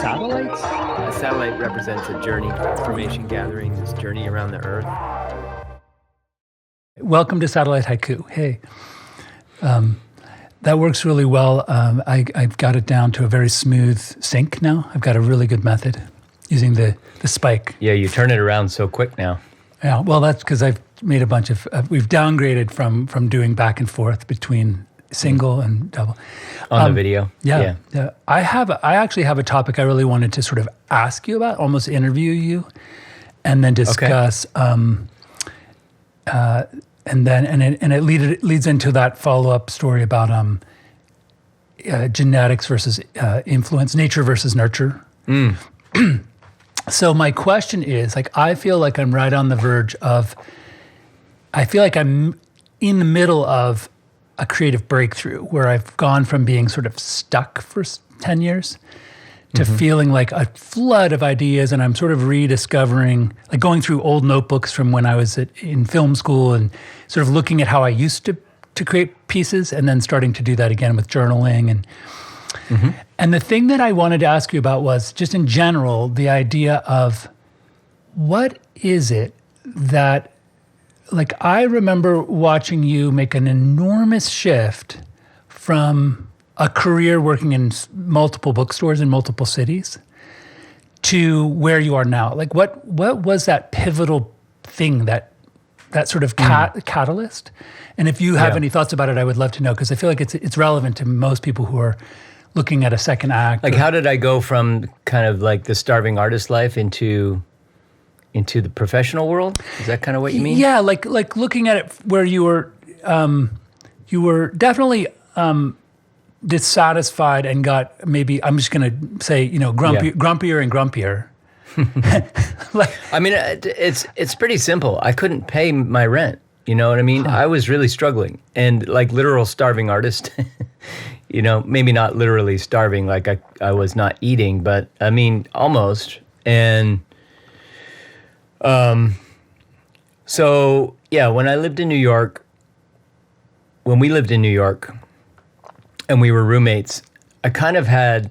satellites? A satellite represents a journey, information gathering, this journey around the Earth. Welcome to Satellite Haiku. Hey, that works really well. I've got it down to a very smooth sync now. I've got a really good method using the spike. Yeah, you turn it around so quick now. Yeah, well, that's because I've made a bunch of, we've downgraded from doing back and forth between single and double. On the video? Yeah. I actually have a topic I really wanted to sort of ask you about, almost interview you, and then discuss. Okay. And it leads into that follow-up story about genetics versus influence, nature versus nurture. So my question is, I feel like I'm right on the verge of, I feel like I'm in the middle of a creative breakthrough where I've gone from being sort of stuck for 10 years to feeling like a flood of ideas, and I'm sort of rediscovering, like going through old notebooks from when I was in film school and sort of looking at how I used to create pieces and then starting to do that again with journaling. And the thing that I wanted to ask you about was just in general, the idea of what is it that, like, I remember watching you make an enormous shift from a career working in multiple bookstores in multiple cities to where you are now. Like, what was that pivotal thing, that sort of catalyst? And if you have any thoughts about it, I would love to know, because I feel like it's relevant to most people who are looking at a second act. Like, how did I go from kind of like the starving artist life into the professional world? Is that kind of what you mean? Yeah, like looking at it where you were definitely dissatisfied and got, maybe, I'm just going to say, grumpier and grumpier. I mean, it's pretty simple. I couldn't pay my rent. You know what I mean? I was really struggling, and like literal starving artist, maybe not literally starving, like I was not eating, but I mean, almost. And so yeah, when we lived in New York, and we were roommates, I kind of had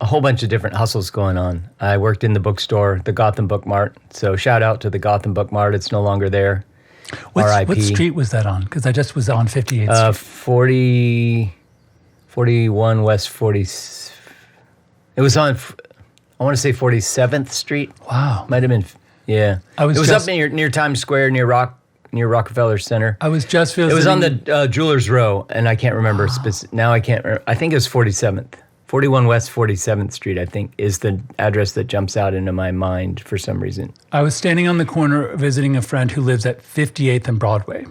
a whole bunch of different hustles going on. I worked in the bookstore, the Gotham Book Mart. So shout out to the Gotham Book Mart. It's no longer there. What street was that on? Because I just was on 58th Street. 41 West 40. It was on, I want to say 47th Street. Wow. Might have been, yeah. It was up near Times Square, near Rockefeller Center. I was just visiting. It was on the Jewelers Row, and I can't remember. Now I can't remember. I think it was 47th. 41 West 47th Street, I think, is the address that jumps out into my mind for some reason. I was standing on the corner visiting a friend who lives at 58th and Broadway.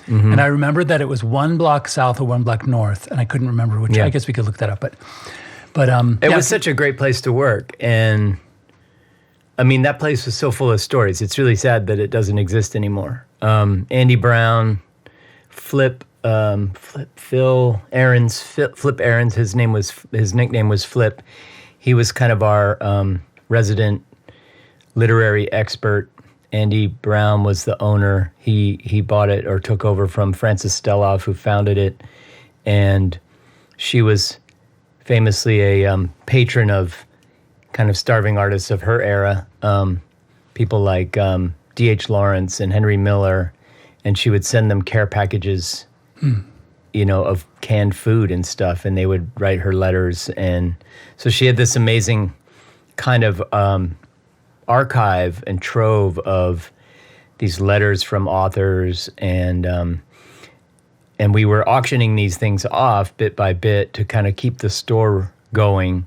And I remember that it was 1 block south or 1 block north, and I couldn't remember which. Yeah. I guess we could look that up. But it was such a great place to work. And I mean, that place was so full of stories. It's really sad that it doesn't exist anymore. Andy Brown, Flip Aarons, his nickname was Flip. He was kind of our resident literary expert. Andy Brown was the owner. He bought it or took over from Frances Steloff, who founded it. And she was famously a patron of kind of starving artists of her era, people like D.H. Lawrence and Henry Miller. And she would send them care packages of canned food and stuff, and they would write her letters. And so she had this amazing kind of archive and trove of these letters from authors, and we were auctioning these things off bit by bit to kind of keep the store going.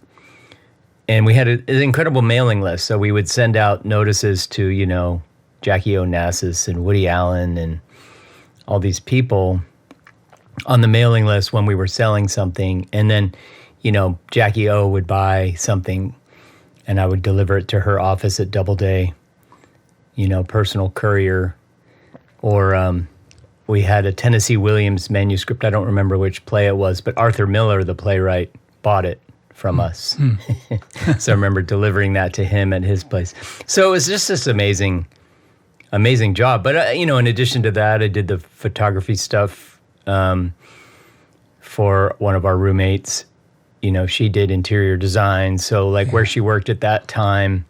And we had an incredible mailing list, so we would send out notices to, Jackie Onassis and Woody Allen and all these people on the mailing list when we were selling something. And then, Jackie O would buy something and I would deliver it to her office at Doubleday, personal courier. Or we had a Tennessee Williams manuscript. I don't remember which play it was, but Arthur Miller, the playwright, bought it from us. So I remember delivering that to him at his place. So it was just this amazing job. But, in addition to that, I did the photography stuff for one of our roommates. she did interior design. So like where she worked at that time,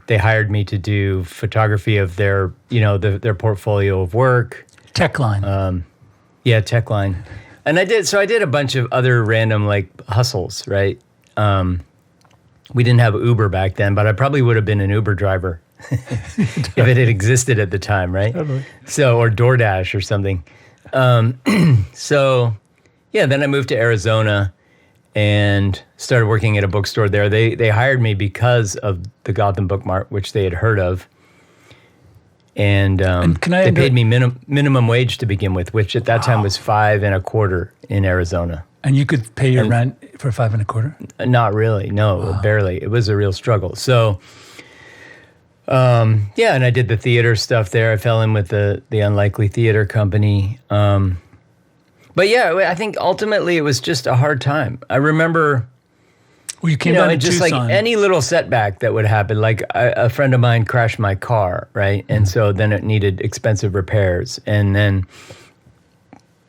they hired me to do photography of their, their portfolio of work. Tech line. Yeah, tech line. And I did a bunch of other random like hustles, right? We didn't have Uber back then, but I probably would have been an Uber driver if it had existed at the time, right? Totally. So, or DoorDash or something. So, yeah, then I moved to Arizona and started working at a bookstore there. They hired me because of the Gotham Book Mart, which they had heard of. And they paid me minimum wage to begin with, which at that time was $5.25 in Arizona. And you could pay your rent for $5.25? Not really, no, barely. It was a real struggle. So, yeah, and I did the theater stuff there. I fell in with the Unlikely Theater Company. But yeah, I think ultimately it was just a hard time. I remember, well, you came down to just Tucson. like any little setback that would happen. Like a friend of mine crashed my car, right? And so then it needed expensive repairs. And then,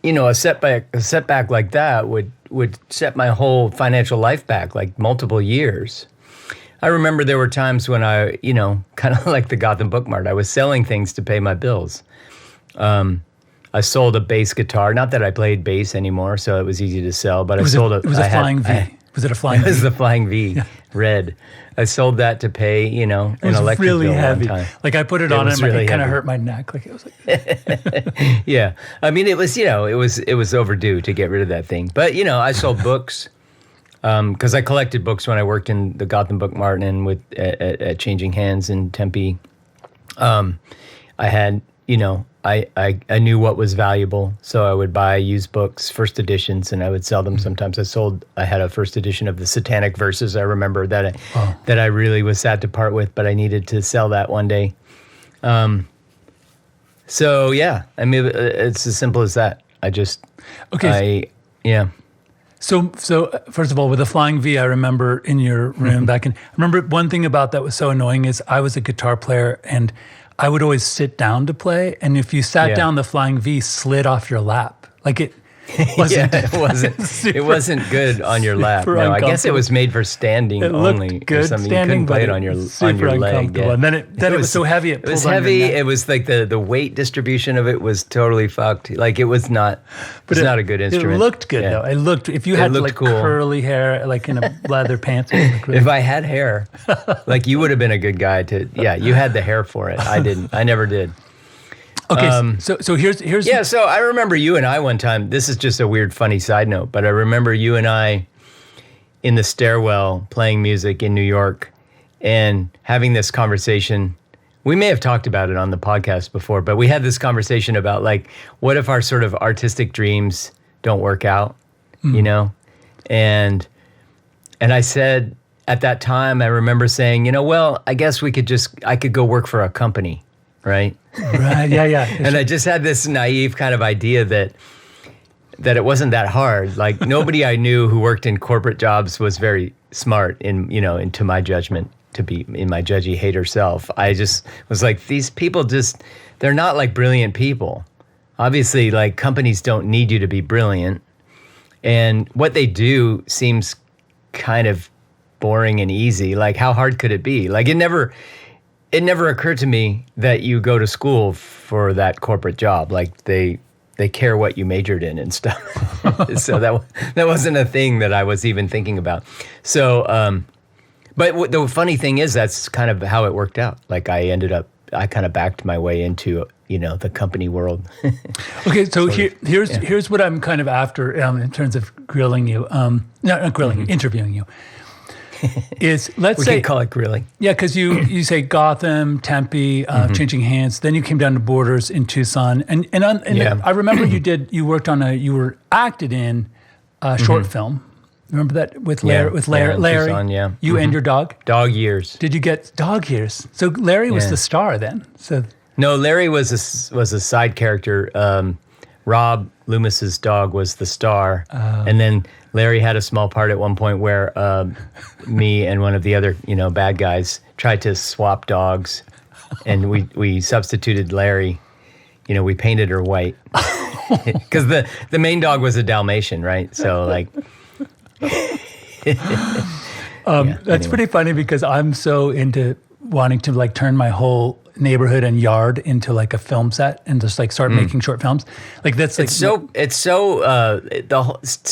a setback like that would set my whole financial life back like multiple years. I remember there were times when I, kind of like the Gotham Book Mart, I was selling things to pay my bills. I sold a bass guitar. Not that I played bass anymore, so it was easy to sell. But It was a flying V. Was it a flying V? It was the Flying V, red. I sold that to pay, an electric really bill heavy. one time. Like I put it on and really it kind of heavy. hurt my neck. Like it was like, Yeah, I mean, it was, it was overdue to get rid of that thing. But I sold books because I collected books when I worked in the Gotham Book Mart and at Changing Hands in Tempe. I had, I knew what was valuable, so I would buy used books, first editions, and I would sell them. Sometimes I had a first edition of the Satanic Verses. I remember that I really was sad to part with, but I needed to sell that one day. So yeah, I mean, it's as simple as that. Yeah. So first of all, with the flying V, I remember in your room back in. I remember one thing about that was so annoying is I was a guitar player and I would always sit down to play, and if you sat down, the flying V slid off your lap. Like it wasn't. It wasn't good on your lap. No, I guess it was made for standing only. Good or something. standing, you couldn't play it but on your super leg. uncomfortable. Yeah. And then it was so heavy. It was pulled on your heavy. neck. It was like the weight distribution of it was totally fucked. Like it was not. It's not a good instrument. It looked good though. It looked. If you had like cool. curly hair, like in a leather pants. It would look really if I had hair, like you would have been a good guy to. Yeah, you had the hair for it. I didn't. I never did. Okay, so here's yeah. So I remember you and I one time. This is just a weird, funny side note, but I remember you and I in the stairwell playing music in New York and having this conversation. We may have talked about it on the podcast before, but we had this conversation about like, what if our sort of artistic dreams don't work out, And I said at that time, I remember saying, well, I guess I could go work for a company, right? Right, yeah. And I just had this naive kind of idea that it wasn't that hard. Like nobody I knew who worked in corporate jobs was very smart into my judgment, to be in my judgy hater self. I just was like, these people they're not like brilliant people. Obviously, like companies don't need you to be brilliant. And what they do seems kind of boring and easy. Like how hard could it be? Like it never occurred to me that you go to school for that corporate job. Like they care what you majored in and stuff. So that wasn't a thing that I was even thinking about. So, but the funny thing is that's kind of how it worked out. Like I kind of backed my way into, the company world. Okay, so here's what I'm kind of after in terms of grilling you. Not grilling, interviewing you. Is we say can call it grilling. Yeah, because you say Gotham, Tempe, Changing Hands. Then you came down to Borders in Tucson, and I remember you were acted in a short film. Remember that with Larry? Tucson, yeah. You and your dog. Dog years. Did you get dog years? So Larry was the star then. So no, Larry was a side character. Rob Loomis's dog was the star, and then Larry had a small part at one point where me and one of the other bad guys tried to swap dogs, and we substituted Larry. We painted her white because the main dog was a Dalmatian, right? So like That's anyway. pretty funny because I'm so into wanting to like turn my whole neighborhood and yard into like a film set and just like start making short films. Like that's like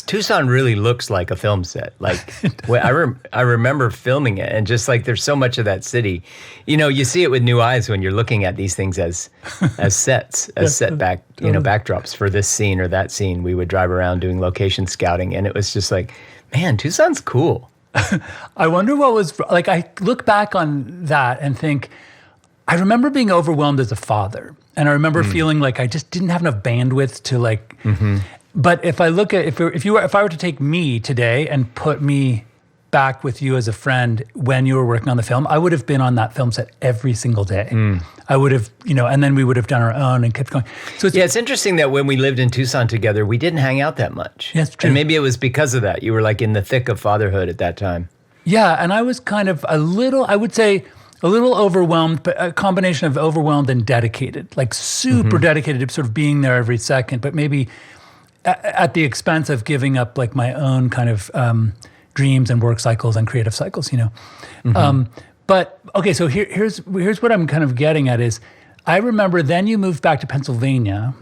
Tucson really looks like a film set. Like I remember filming it, and just like there's so much of that city. You know, you see it with new eyes when you're looking at these things as sets, as setback, backdrops for this scene or that scene. We would drive around doing location scouting, and it was just like, man, Tucson's cool. I wonder what was like. I look back on that and think, I remember being overwhelmed as a father, and I remember feeling like I just didn't have enough bandwidth to like. But if I look at if I were to take me today and put me back with you as a friend when you were working on the film, I would have been on that film set every single day. I would have, and then we would have done our own and kept going. So it's interesting that when we lived in Tucson together, we didn't hang out that much. Yeah, it's true. And maybe it was because of that. You were like in the thick of fatherhood at that time. Yeah, and I was kind of a little overwhelmed, but a combination of overwhelmed and dedicated, like super dedicated to sort of being there every second, but maybe at the expense of giving up like my own kind of dreams and work cycles and creative cycles, But okay, so here's what I'm kind of getting at is, I remember then you moved back to Pennsylvania,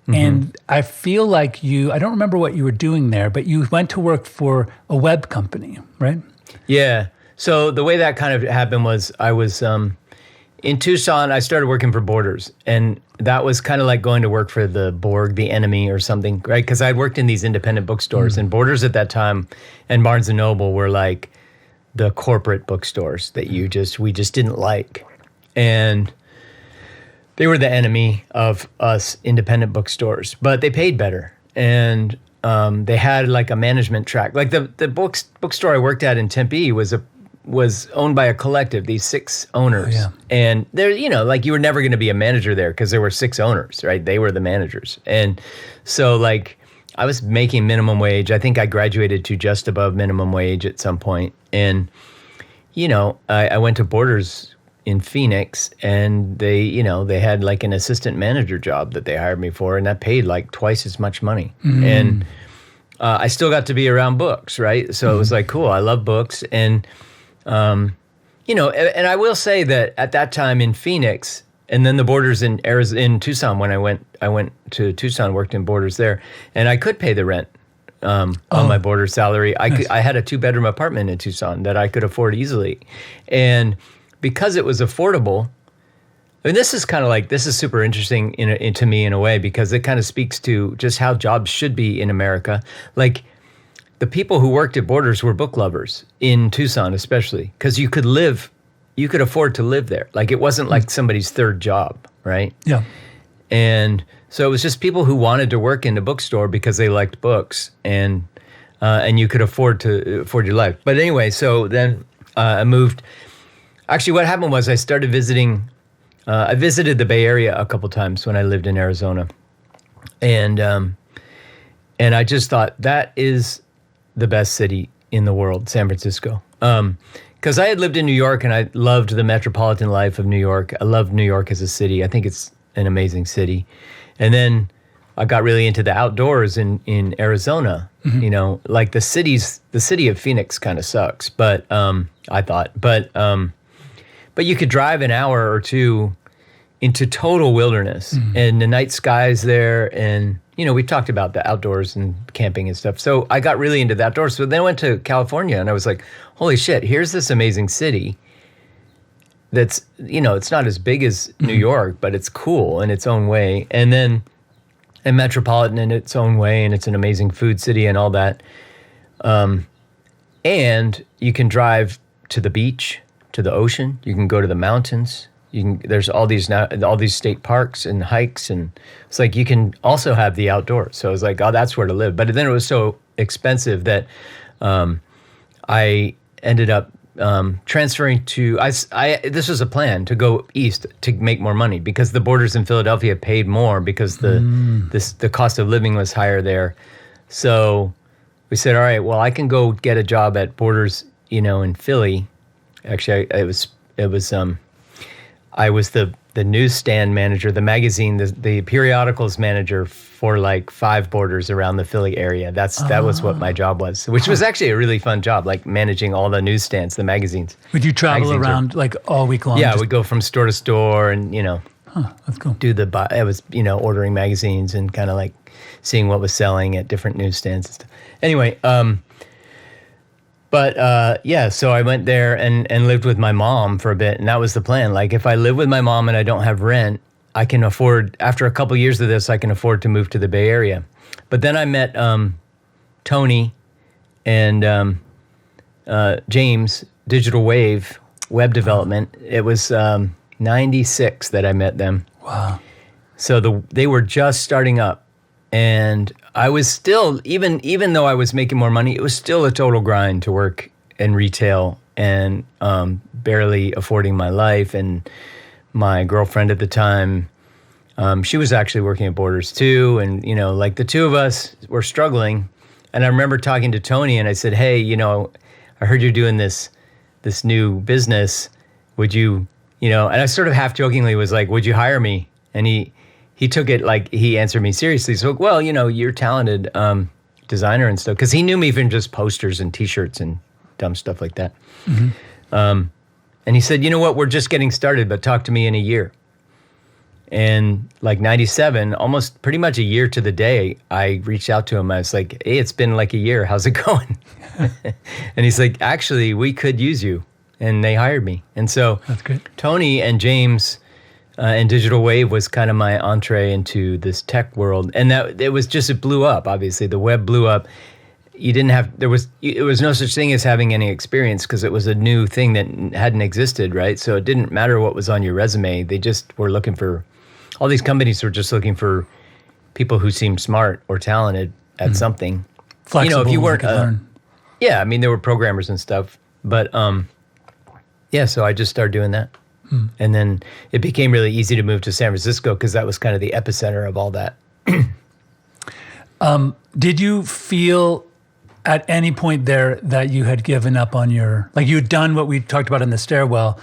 and I feel like I don't remember what you were doing there, but you went to work for a web company, right? Yeah. So the way that kind of happened was I was in Tucson. I started working for Borders, and that was kind of like going to work for the Borg, the enemy or something, right? Because I'd worked in these independent bookstores, and Borders at that time and Barnes & Noble were like the corporate bookstores that we just didn't like. And they were the enemy of us independent bookstores, but they paid better. And they had like a management track. Like the bookstore I worked at in Tempe was owned by a collective, these 6 owners. Oh, yeah. And they're, like you were never going to be a manager there because there were 6 owners, right? They were the managers. And so like I was making minimum wage. I think I graduated to just above minimum wage at some point. And, I went to Borders in Phoenix, and they had like an assistant manager job that they hired me for, and that paid like twice as much money. And I still got to be around books, right? So it was like, cool, I love books. And, and I will say that at that time in Phoenix, and then the Borders in Tucson, when I went to Tucson, worked in Borders there, and I could pay the rent on my Borders salary. I had a 2-bedroom apartment in Tucson that I could afford easily. And because it was affordable, I mean, this is super interesting to me in a way, because it kind of speaks to just how jobs should be in America. Like, the people who worked at Borders were book lovers in Tucson, especially, because you could afford to live there. Like, it wasn't like somebody's third job, right? Yeah. And so it was just people who wanted to work in the bookstore because they liked books, and you could afford your life. But anyway, so then I moved. Actually, what happened was I started visiting. I visited the Bay Area a couple times when I lived in Arizona, and I just thought that is the best city in the world, San Francisco. Because I had lived in New York, and I loved the metropolitan life of New York. I love New York as a city. I think it's an amazing city. And then I got really into the outdoors in Arizona. Like the city of Phoenix kind of sucks, but I thought, but you could drive an hour or two into total wilderness, and the night skies there, and we talked about the outdoors and camping and stuff. So I got really into the outdoors. So then I went to California, and I was like, holy shit, here's this amazing city that's, it's not as big as New York, but it's cool in its own way. And then and metropolitan in its own way, and it's an amazing food city and all that. And you can drive to the beach, to the ocean. You can go to the mountains. There's all these state parks and hikes, and it's like you can also have the outdoors. So I was like, oh, that's where to live. But then it was so expensive that I ended up transferring to. This was a plan to go east to make more money, because the Borders in Philadelphia paid more because the cost of living was higher there. So we said, all right, well, I can go get a job at Borders, in Philly. Actually, I was the the newsstand manager, the magazine, the periodicals manager for like 5 borders around the Philly area. That was what my job was, which was actually a really fun job, like managing all the newsstands, the magazines. Would you travel around like all week long? Yeah, we'd go from store to store and, That's cool. I was, ordering magazines and kind of like seeing what was selling at different newsstands and stuff. Anyway, so I went there and lived with my mom for a bit, and that was the plan. Like, if I live with my mom and I don't have rent, I can afford, after a couple years of this, I can afford to move to the Bay Area. But then I met Tony and James, Digital Wave, web development. It was 96 that I met them. Wow. So they were just starting up. And I was still, even though I was making more money, it was still a total grind to work in retail and barely affording my life. And my girlfriend at the time, she was actually working at Borders too. And, like the two of us were struggling. And I remember talking to Tony and I said, hey, I heard you're doing this new business. Would you, and I sort of half jokingly was like, would you hire me? And he took it like he answered me seriously. So, well, you're a talented designer and stuff. Because he knew me from just posters and T-shirts and dumb stuff like that. Mm-hmm. And he said, you know what, we're just getting started, but talk to me in a year. And like 97, almost pretty much a year to the day, I reached out to him. I was like, hey, it's been like a year. How's it going? And he's like, actually, we could use you. And they hired me. And so that's great. Tony and James and Digital Wave was kind of my entree into this tech world. And it blew up, obviously. The web blew up. There was no such thing as having any experience because it was a new thing that hadn't existed, right? So it didn't matter what was on your resume. They just were looking for, all these companies were just looking for people who seemed smart or talented at something. Flexible, if you weren't, learn. Yeah, I mean, there were programmers and stuff, but so I just started doing that. And then it became really easy to move to San Francisco because that was kind of the epicenter of all that. Did you feel at any point there that you had given up on like you had done what we talked about in the stairwell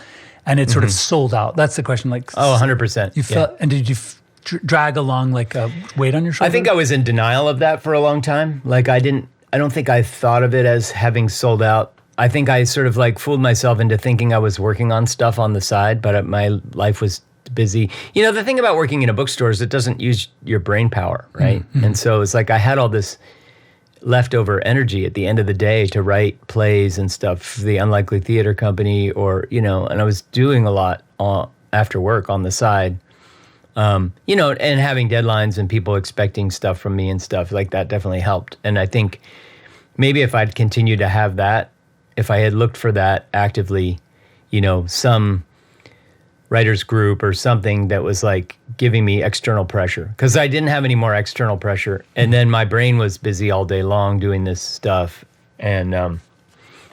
and it sort of sold out? That's the question. Like, 100%. You felt, and did you drag along like a weight on your shoulder? I think I was in denial of that for a long time. Like I don't think I thought of it as having sold out. I think I sort of like fooled myself into thinking I was working on stuff on the side, but my life was busy. The thing about working in a bookstore is it doesn't use your brain power, right? Mm-hmm. And so it's like I had all this leftover energy at the end of the day to write plays and stuff for the Unlikely Theater Company or, and I was doing a lot after work on the side, and having deadlines and people expecting stuff from me and stuff like that definitely helped. And I think maybe if I'd continued to have that, if I had looked for that actively, some writers group or something that was like giving me external pressure, because I didn't have any more external pressure. And then my brain was busy all day long doing this stuff. And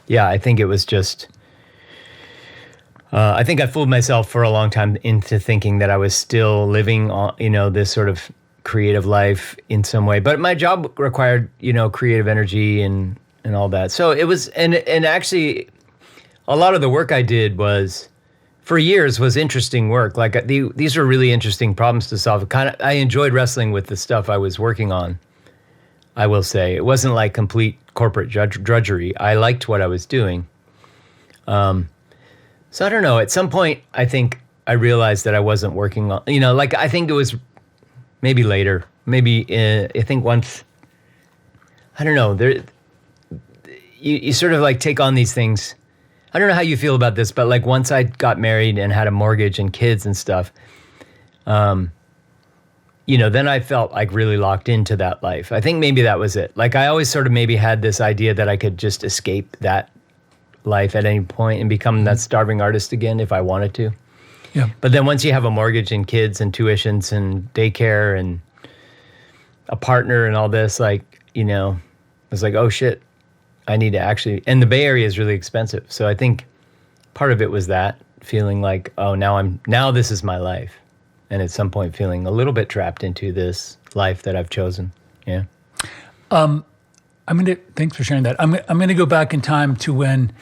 I think it was just, I think I fooled myself for a long time into thinking that I was still living on, this sort of creative life in some way. But my job required, creative energy and all that. So it was, and actually a lot of the work I did for years was interesting work. Like these were really interesting problems to solve. I enjoyed wrestling with the stuff I was working on, I will say. It wasn't like complete corporate drudgery. I liked what I was doing. So I don't know, at some point I think I realized that I wasn't working on, like I think it was maybe later, I think once, I don't know, you sort of like take on these things. I don't know how you feel about this, but like once I got married and had a mortgage and kids and stuff, then I felt like really locked into that life. I think maybe that was it. Like I always sort of maybe had this idea that I could just escape that life at any point and become that starving artist again if I wanted to. Yeah. But then once you have a mortgage and kids and tuitions and daycare and a partner and all this, like, I was like, oh shit. I need to actually, and the Bay Area is really expensive. So I think part of it was that feeling like, oh, now this is my life. And at some point feeling a little bit trapped into this life that I've chosen. Yeah. Thanks for sharing that. I'm going to go back in time to when,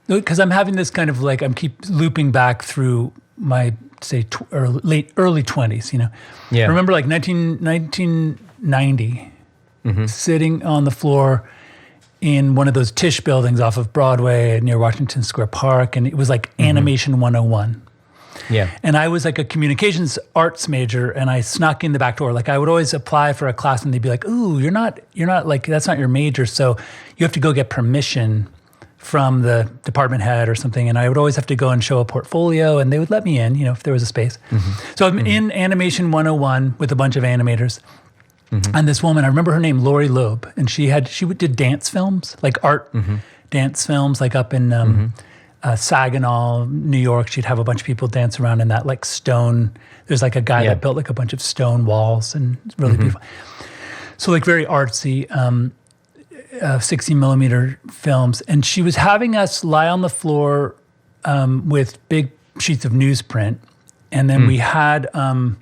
because I'm having this kind of like, keep looping back through my say early 20s, Yeah. I remember like 1990, sitting on the floor in one of those Tisch buildings off of Broadway near Washington Square Park, and it was like Animation 101. Yeah. And I was like a communications arts major, and I snuck in the back door. Like I would always apply for a class, and they'd be like, "Ooh, you're not like that's not your major, so you have to go get permission from the department head or something." And I would always have to go and show a portfolio, and they would let me in, if there was a space. So I'm in Animation 101 with a bunch of animators. And this woman, I remember her name, Lori Loeb, and she did dance films, like art dance films, like up in Saginaw, New York. She'd have a bunch of people dance around in that like stone. There's like a guy that built like a bunch of stone walls, and it's really beautiful. So like very artsy, 60 millimeter films. And she was having us lie on the floor with big sheets of newsprint. And then we had a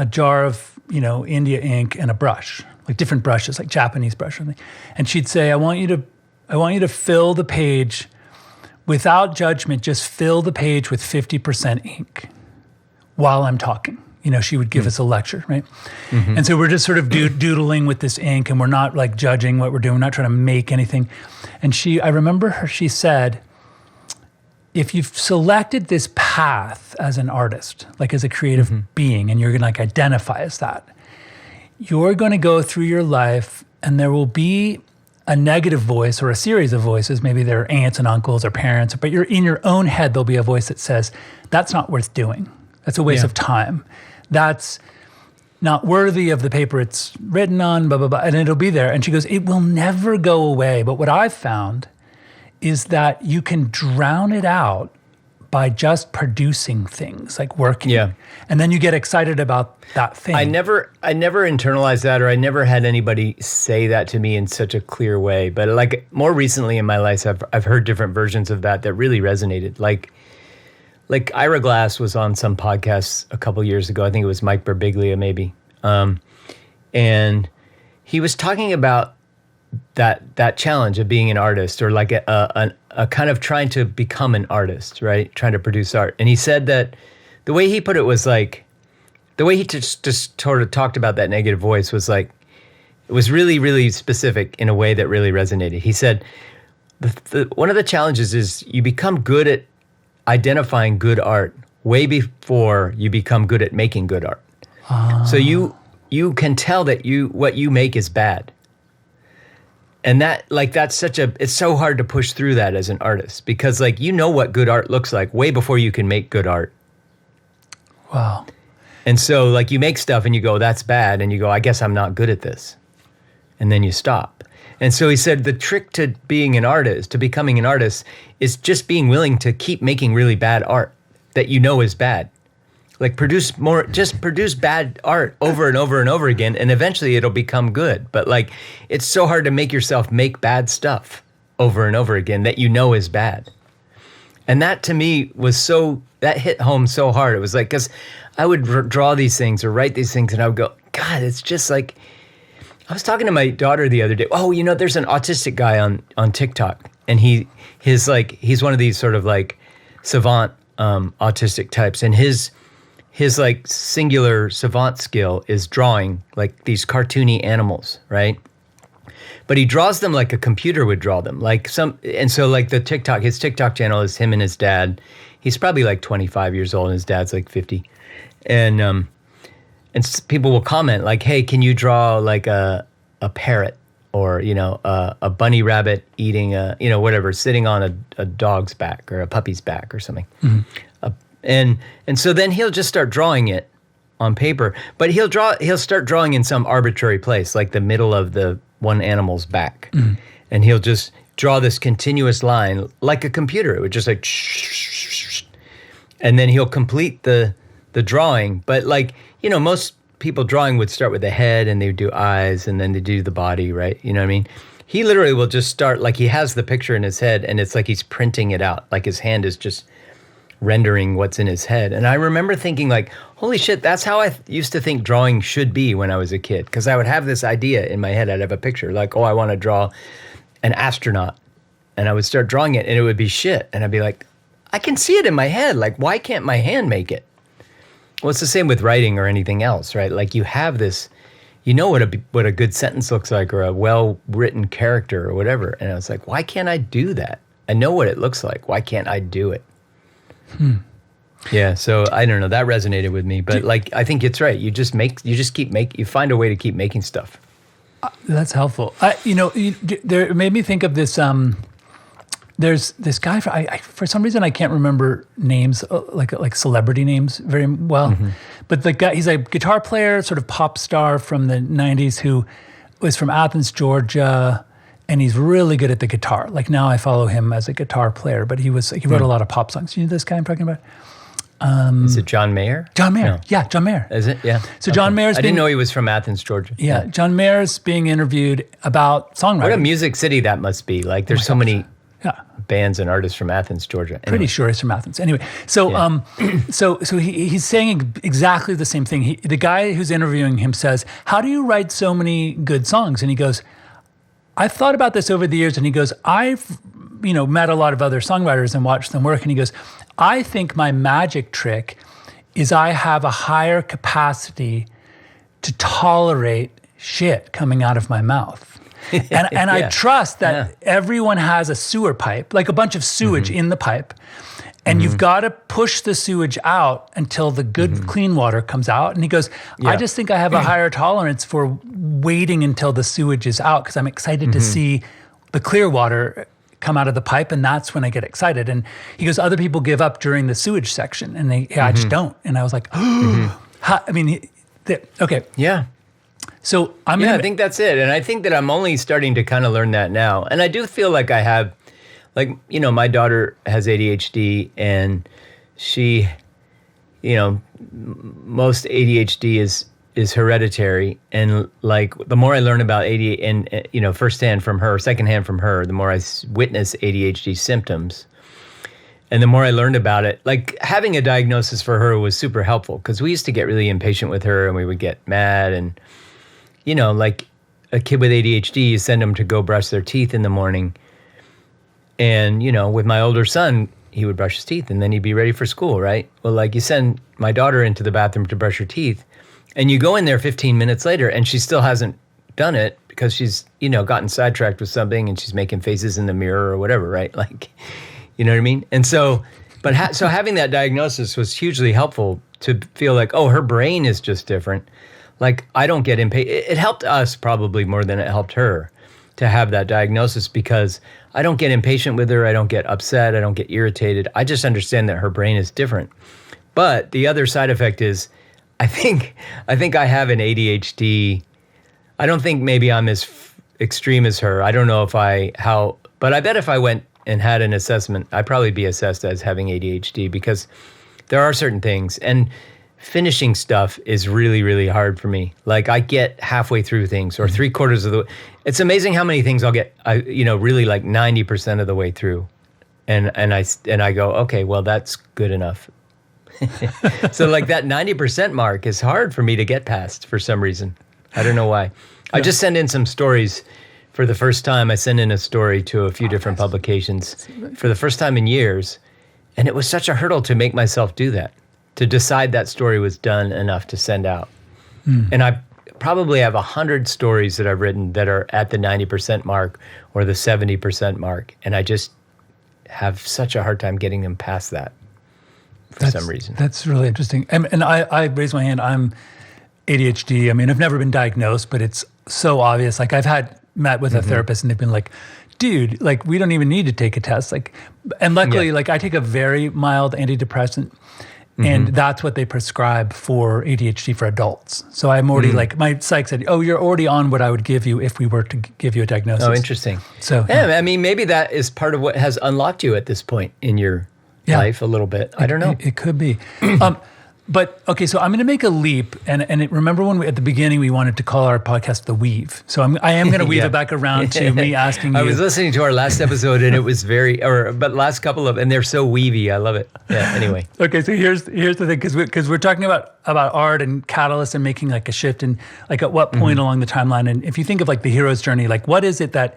jar of, India ink and a brush, like different brushes, like Japanese brush or something. And she'd say, I want you to fill the page without judgment, just fill the page with 50% ink while I'm talking. She would give us a lecture, right? And so we're just sort of doodling with this ink, and we're not like judging what we're doing. We're not trying to make anything. And I remember she said, if you've selected this path as an artist, like as a creative being, and you're going to like identify as that, you're going to go through your life, and there will be a negative voice or a series of voices. Maybe they're aunts and uncles or parents, but you're in your own head. There'll be a voice that says, that's not worth doing. That's a waste of time. That's not worthy of the paper it's written on, blah, blah, blah. And it'll be there. And she goes, it will never go away. But what I've found is that you can drown it out by just producing things, like working. Yeah. And then you get excited about that thing. I never internalized that, or I never had anybody say that to me in such a clear way. But like more recently in my life, I've heard different versions of that really resonated. Like Ira Glass was on some podcasts a couple years ago. I think it was Mike Birbiglia maybe. And he was talking about that challenge of being an artist, or like a kind of trying to become an artist, right? Trying to produce art. And he said that the way he put it was like, the way he just sort of talked about that negative voice was like, it was really, really specific in a way that really resonated. He said, one of the challenges is you become good at identifying good art way before you become good at making good art. So you can tell that what you make is bad. And it's so hard to push through that as an artist, because like, what good art looks like way before you can make good art. Wow. And so like you make stuff and you go, that's bad. And you go, I guess I'm not good at this. And then you stop. And so he said, the trick to being an artist, to becoming an artist, is just being willing to keep making really bad art that is bad. Like produce bad art over and over and over again, and eventually it'll become good. But like, it's so hard to make yourself make bad stuff over and over again that is bad. And that to me that hit home so hard. It was like, because I would draw these things or write these things, and I would go, God, it's just like, I was talking to my daughter the other day. Oh, there's an autistic guy on TikTok, and he's one of these sort of like savant autistic types, and his like singular savant skill is drawing like these cartoony animals, right? But he draws them like a computer would draw them, and so like his TikTok channel is him and his dad. He's probably like 25 years old, and his dad's like 50, and people will comment like, "Hey, can you draw like a parrot, or a bunny rabbit eating whatever, sitting on a dog's back or a puppy's back or something?" And so then he'll just start drawing it on paper, but he'll start drawing in some arbitrary place, like the middle of the one animal's back, and he'll just draw this continuous line like a computer. It would just like, and then he'll complete the drawing. But like, most people drawing would start with the head, and they would do eyes, and then they do the body, right? You know what I mean? He literally will just start, like he has the picture in his head, and it's like he's printing it out, like his hand is just rendering what's in his head. And I remember thinking like, holy shit, that's how I used to think drawing should be when I was a kid. Because I would have this idea in my head. I'd have a picture like, oh, I want to draw an astronaut. And I would start drawing it, and it would be shit. And I'd be like, I can see it in my head. Like, why can't my hand make it? Well, it's the same with writing or anything else, right? Like you have this, you know what a good sentence looks like or a well-written character or whatever. And I was like, why can't I do that? I know what it looks like. Why can't I do it? Yeah, so I don't know. That resonated with me. But like, I think it's right. You find a way to keep making stuff. That's helpful. It made me think of this. There's this guy. For some reason, I can't remember names, like celebrity names very well. But the guy, he's a guitar player, sort of pop star from the '90s, who was from Athens, Georgia, and he's really good at the guitar. Like now, I follow him as a guitar player, but he wrote a lot of pop songs. You know this guy I'm talking about? Is it John Mayer? John Mayer. No. Yeah, John Mayer. Is it? Yeah. So John Mayer's I didn't know he was from Athens, Georgia. Yeah, John Mayer's being interviewed about songwriting. What a music city that must be. Like there's so many bands and artists from Athens, Georgia. Anyway. Pretty sure he's from Athens. Anyway, so he's saying exactly the same thing. The guy who's interviewing him says, "How do you write so many good songs?" And he goes, "I've thought about this over the years." And he goes, "I've met a lot of other songwriters and watched them work." And he goes, "I think my magic trick is I have a higher capacity to tolerate shit coming out of my mouth." And I trust that everyone has a sewer pipe, like a bunch of sewage in the pipe, and you've got to push the sewage out until the good clean water comes out. And he goes, I just think I have a higher tolerance for waiting until the sewage is out because I'm excited to see the clear water come out of the pipe, and that's when I get excited. And he goes, other people give up during the sewage section, and I just don't. And I was like, okay. Yeah. So I think that's it. And I think that I'm only starting to kind of learn that now. And I do feel like I have, my daughter has ADHD, and she, most ADHD is hereditary. And like the more I learn about ADHD and, firsthand from her, secondhand from her, the more I witness ADHD symptoms. And the more I learned about it, like having a diagnosis for her was super helpful because we used to get really impatient with her and we would get mad. And, like a kid with ADHD, you send them to go brush their teeth in the morning. And, with my older son, he would brush his teeth and then he'd be ready for school, right? Well, like you send my daughter into the bathroom to brush her teeth and you go in there 15 minutes later and she still hasn't done it because she's, gotten sidetracked with something and she's making faces in the mirror or whatever, right? Like, you know what I mean? And so, so having that diagnosis was hugely helpful to feel like, oh, her brain is just different. Like, I don't get impatient. It helped us probably more than it helped her to have that diagnosis because I don't get impatient with her. I don't get upset. I don't get irritated. I just understand that her brain is different. But the other side effect is I think I have an ADHD. I don't think maybe I'm as extreme as her. I don't know but I bet if I went and had an assessment, I'd probably be assessed as having ADHD because there are certain things. And finishing stuff is really, really hard for me. Like I get halfway through things or 3/4 of the way. It's amazing how many things I'll get, really like 90% of the way through. And I go, okay, well, that's good enough. So like that 90% mark is hard for me to get past for some reason. I don't know why. I just send in some stories for the first time. I sent in a story to a few different publications for the first time in years. And it was such a hurdle to make myself do that, to decide that story was done enough to send out. And I probably have 100 stories that I've written that are at the 90% mark or the 70% mark. And I just have such a hard time getting them past that for some reason. That's really interesting. And I raise my hand. I'm ADHD. I mean, I've never been diagnosed, but it's so obvious. Like I've met with a therapist and they've been like, dude, like we don't even need to take a test. Like, and luckily, like I take a very mild antidepressant. And that's what they prescribe for ADHD for adults. So I'm already like, my psych said, oh, you're already on what I would give you if we were to give you a diagnosis. Oh, interesting. So yeah, I mean, maybe that is part of what has unlocked you at this point in your life a little bit. I don't know. It could be. But okay, so I'm going to make a leap, remember when at the beginning we wanted to call our podcast The Weave. So I am going to weave it back around to me asking you. I was listening to our last episode and it was but last couple of, and they're so weavy. I love it. Yeah. Anyway. Okay, so here's the thing, because we're talking about art and catalysts and making like a shift, and like at what point along the timeline, and if you think of like the hero's journey, like what is it that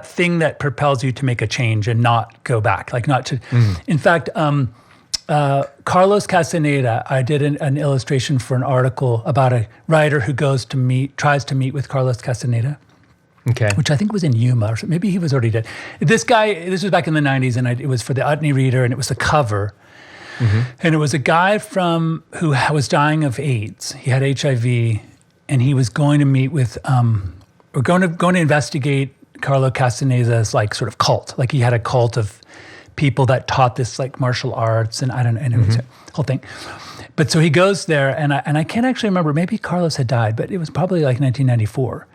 thing that propels you to make a change and not go back, like not to. In fact, Carlos Castaneda, I did an illustration for an article about a writer who tries to meet with Carlos Castaneda, Okay. which I think was in Yuma, or maybe he was already dead. This was back in the 90s, and it was for the Utne Reader, and it was the cover. And it was a guy who was dying of AIDS. He had HIV, and he was going to meet with, or going to investigate Carlos Castaneda's like sort of cult. Like he had a cult of people that taught this like martial arts, and I don't know, and it was a whole thing. But so he goes there, and I can't actually remember. Maybe Carlos had died, but it was probably like 1994.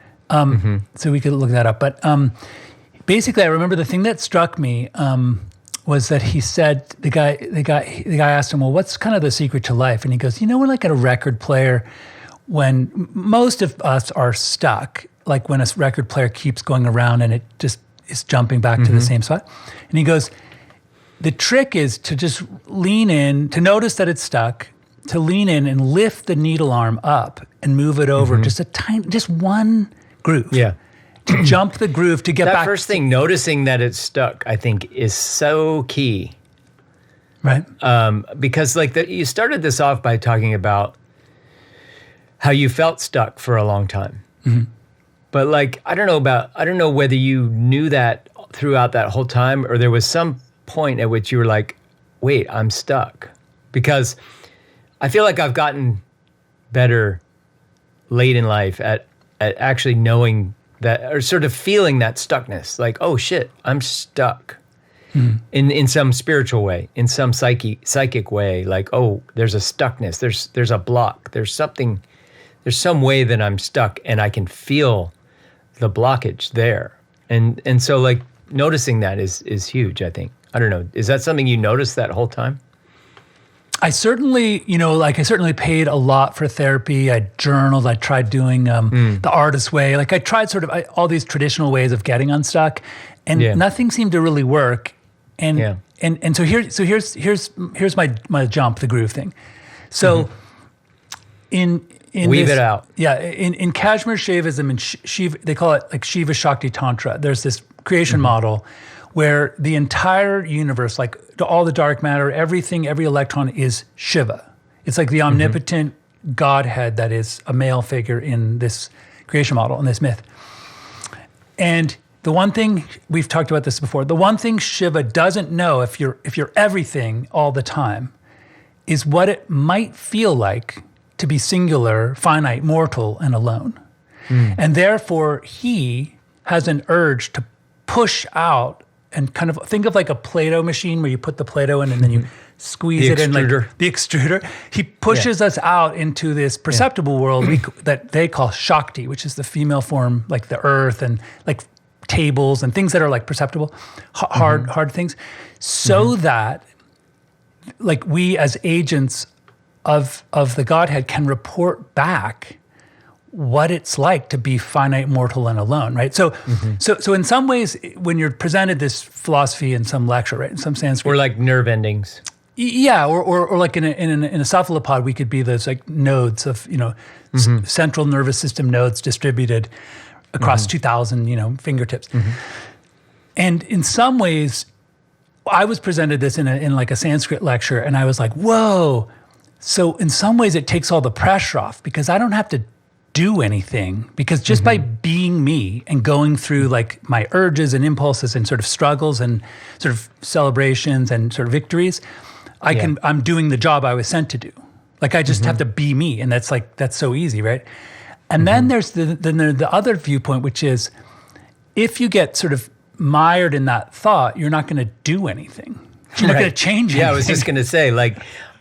So we could look that up. But basically, I remember the thing that struck me was that he said the guy asked him, well, what's kind of the secret to life? And he goes, we're like at a record player when most of us are stuck, like when a record player keeps going around and it just is jumping back to the same spot. And he goes, the trick is to just lean in, to notice that it's stuck, to lean in and lift the needle arm up and move it over just one groove. Yeah. To jump the groove to get back. That first thing, noticing that it's stuck, I think is so key. Right. Because you started this off by talking about how you felt stuck for a long time. But I don't know whether you knew that throughout that whole time, or there was some point at which you were like, wait, I'm stuck. Because I feel like I've gotten better late in life at actually knowing that, or sort of feeling that stuckness, like, oh shit, I'm stuck in some spiritual way, in some psychic way, like, oh, there's a stuckness, there's a block, there's some way that I'm stuck, and I can feel the blockage there. And so noticing that is huge, I think. I don't know, is that something you noticed that whole time? I certainly, I certainly paid a lot for therapy. I journaled. I tried doing the artist way. I tried sort of all these traditional ways of getting unstuck, and nothing seemed to really work. And so here's my jump, the groove thing. So in weave it out. Yeah, in Kashmir Shaivism and Shiva, they call it like Shiva Shakti Tantra. There's this creation model where the entire universe, like all the dark matter, everything, every electron is Shiva. It's like the omnipotent Godhead that is a male figure in this creation model, in this myth. And the one thing, we've talked about this before, the one thing Shiva doesn't know if you're everything all the time is what it might feel like to be singular, finite, mortal, and alone. And therefore, he has an urge to push out and kind of think of like a Play-Doh machine where you put the Play-Doh in and then you squeeze it in, like the extruder. He pushes us out into this perceptible world that they call Shakti, which is the female form, like the earth and like tables and things that are like perceptible, hard things, so that like we as agents of the Godhead can report back what it's like to be finite, mortal, and alone, right? So in some ways, when you're presented this philosophy in some lecture, right, in some Sanskrit, or like nerve endings, or like in a cephalopod, we could be those like nodes of central nervous system nodes distributed across 2,000 fingertips, and in some ways, I was presented this in like a Sanskrit lecture, and I was like, whoa. So in some ways, it takes all the pressure off because I don't have to do anything, because just by being me and going through like my urges and impulses and sort of struggles and sort of celebrations and sort of victories, I'm doing the job I was sent to do. Like I just have to be me, and that's so easy, right? And then there's the other viewpoint, which is if you get sort of mired in that thought, you're not going to do anything. You're not going to change anything. Yeah, I was just going to say,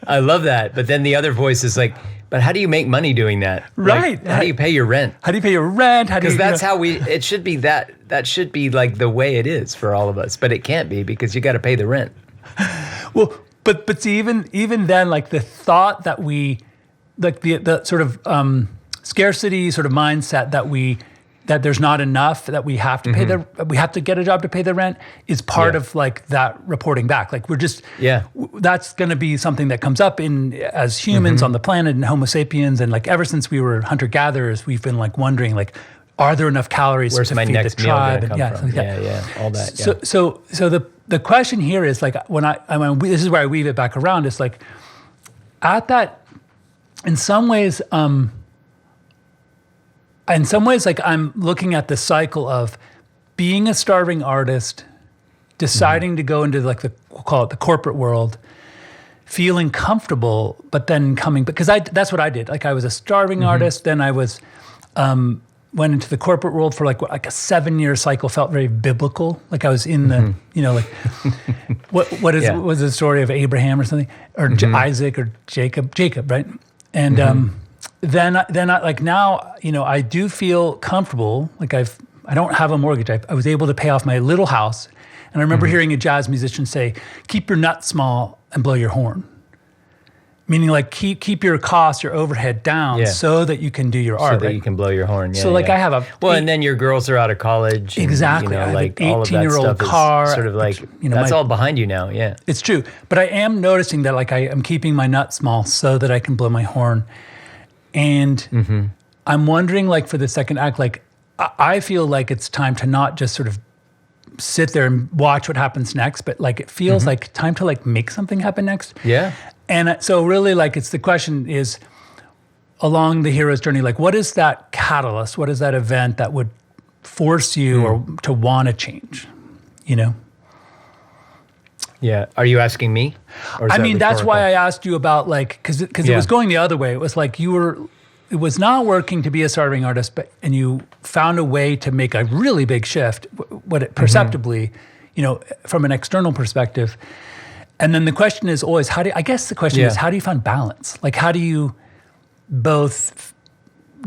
I love that, but then the other voice is like, but how do you make money doing that? Right. How do you pay your rent? How do you pay your rent? Because that's how it should be that should be like the way it is for all of us, but it can't be because you got to pay the rent. Well, but see, even then, like the thought that we, like the sort of scarcity sort of mindset that there's not enough, that we have to pay we have to get a job to pay the rent is part of like that reporting back. Like we're just, that's going to be something that comes up as humans on the planet and Homo sapiens. And like ever since we were hunter-gatherers, we've been like wondering like, are there enough calories Where's to my feed next the meal tribe? gonna come from? All that. So the question here is like this is where I weave it back around. It's like at that, in some ways, like I'm looking at the cycle of being a starving artist, deciding to go into like we'll call it the corporate world, feeling comfortable, but then because that's what I did. Like I was a starving artist, then I was, went into the corporate world for like a 7-year cycle, felt very biblical. Like I was in the, like was the story of Abraham or something, or Isaac or Jacob, right? And then I like now, I do feel comfortable. Like I don't have a mortgage. I was able to pay off my little house. And I remember hearing a jazz musician say, keep your nut small and blow your horn. Meaning like keep your costs, your overhead down so that you can do your art. So that you can blow your horn. So like I have and then your girls are out of college. And, exactly. I have like an all of that 18-year-old stuff car. is sort of like, that's all behind you now, yeah. It's true. But I am noticing that like I am keeping my nut small so that I can blow my horn. And I'm wondering like for the second act, like I feel like it's time to not just sort of sit there and watch what happens next, but like it feels like time to like make something happen next. Yeah. And so really like the question is along the hero's journey, like what is that catalyst? What is that event that would force you or to want to change, Yeah. Are you asking me? Or is I that mean, that's why rhetorical? I asked you about like, because it was going the other way. It was like it was not working to be a starving artist, and you found a way to make a really big shift, perceptibly, from an external perspective. And then the question is always, how do you find balance? Like, how do you both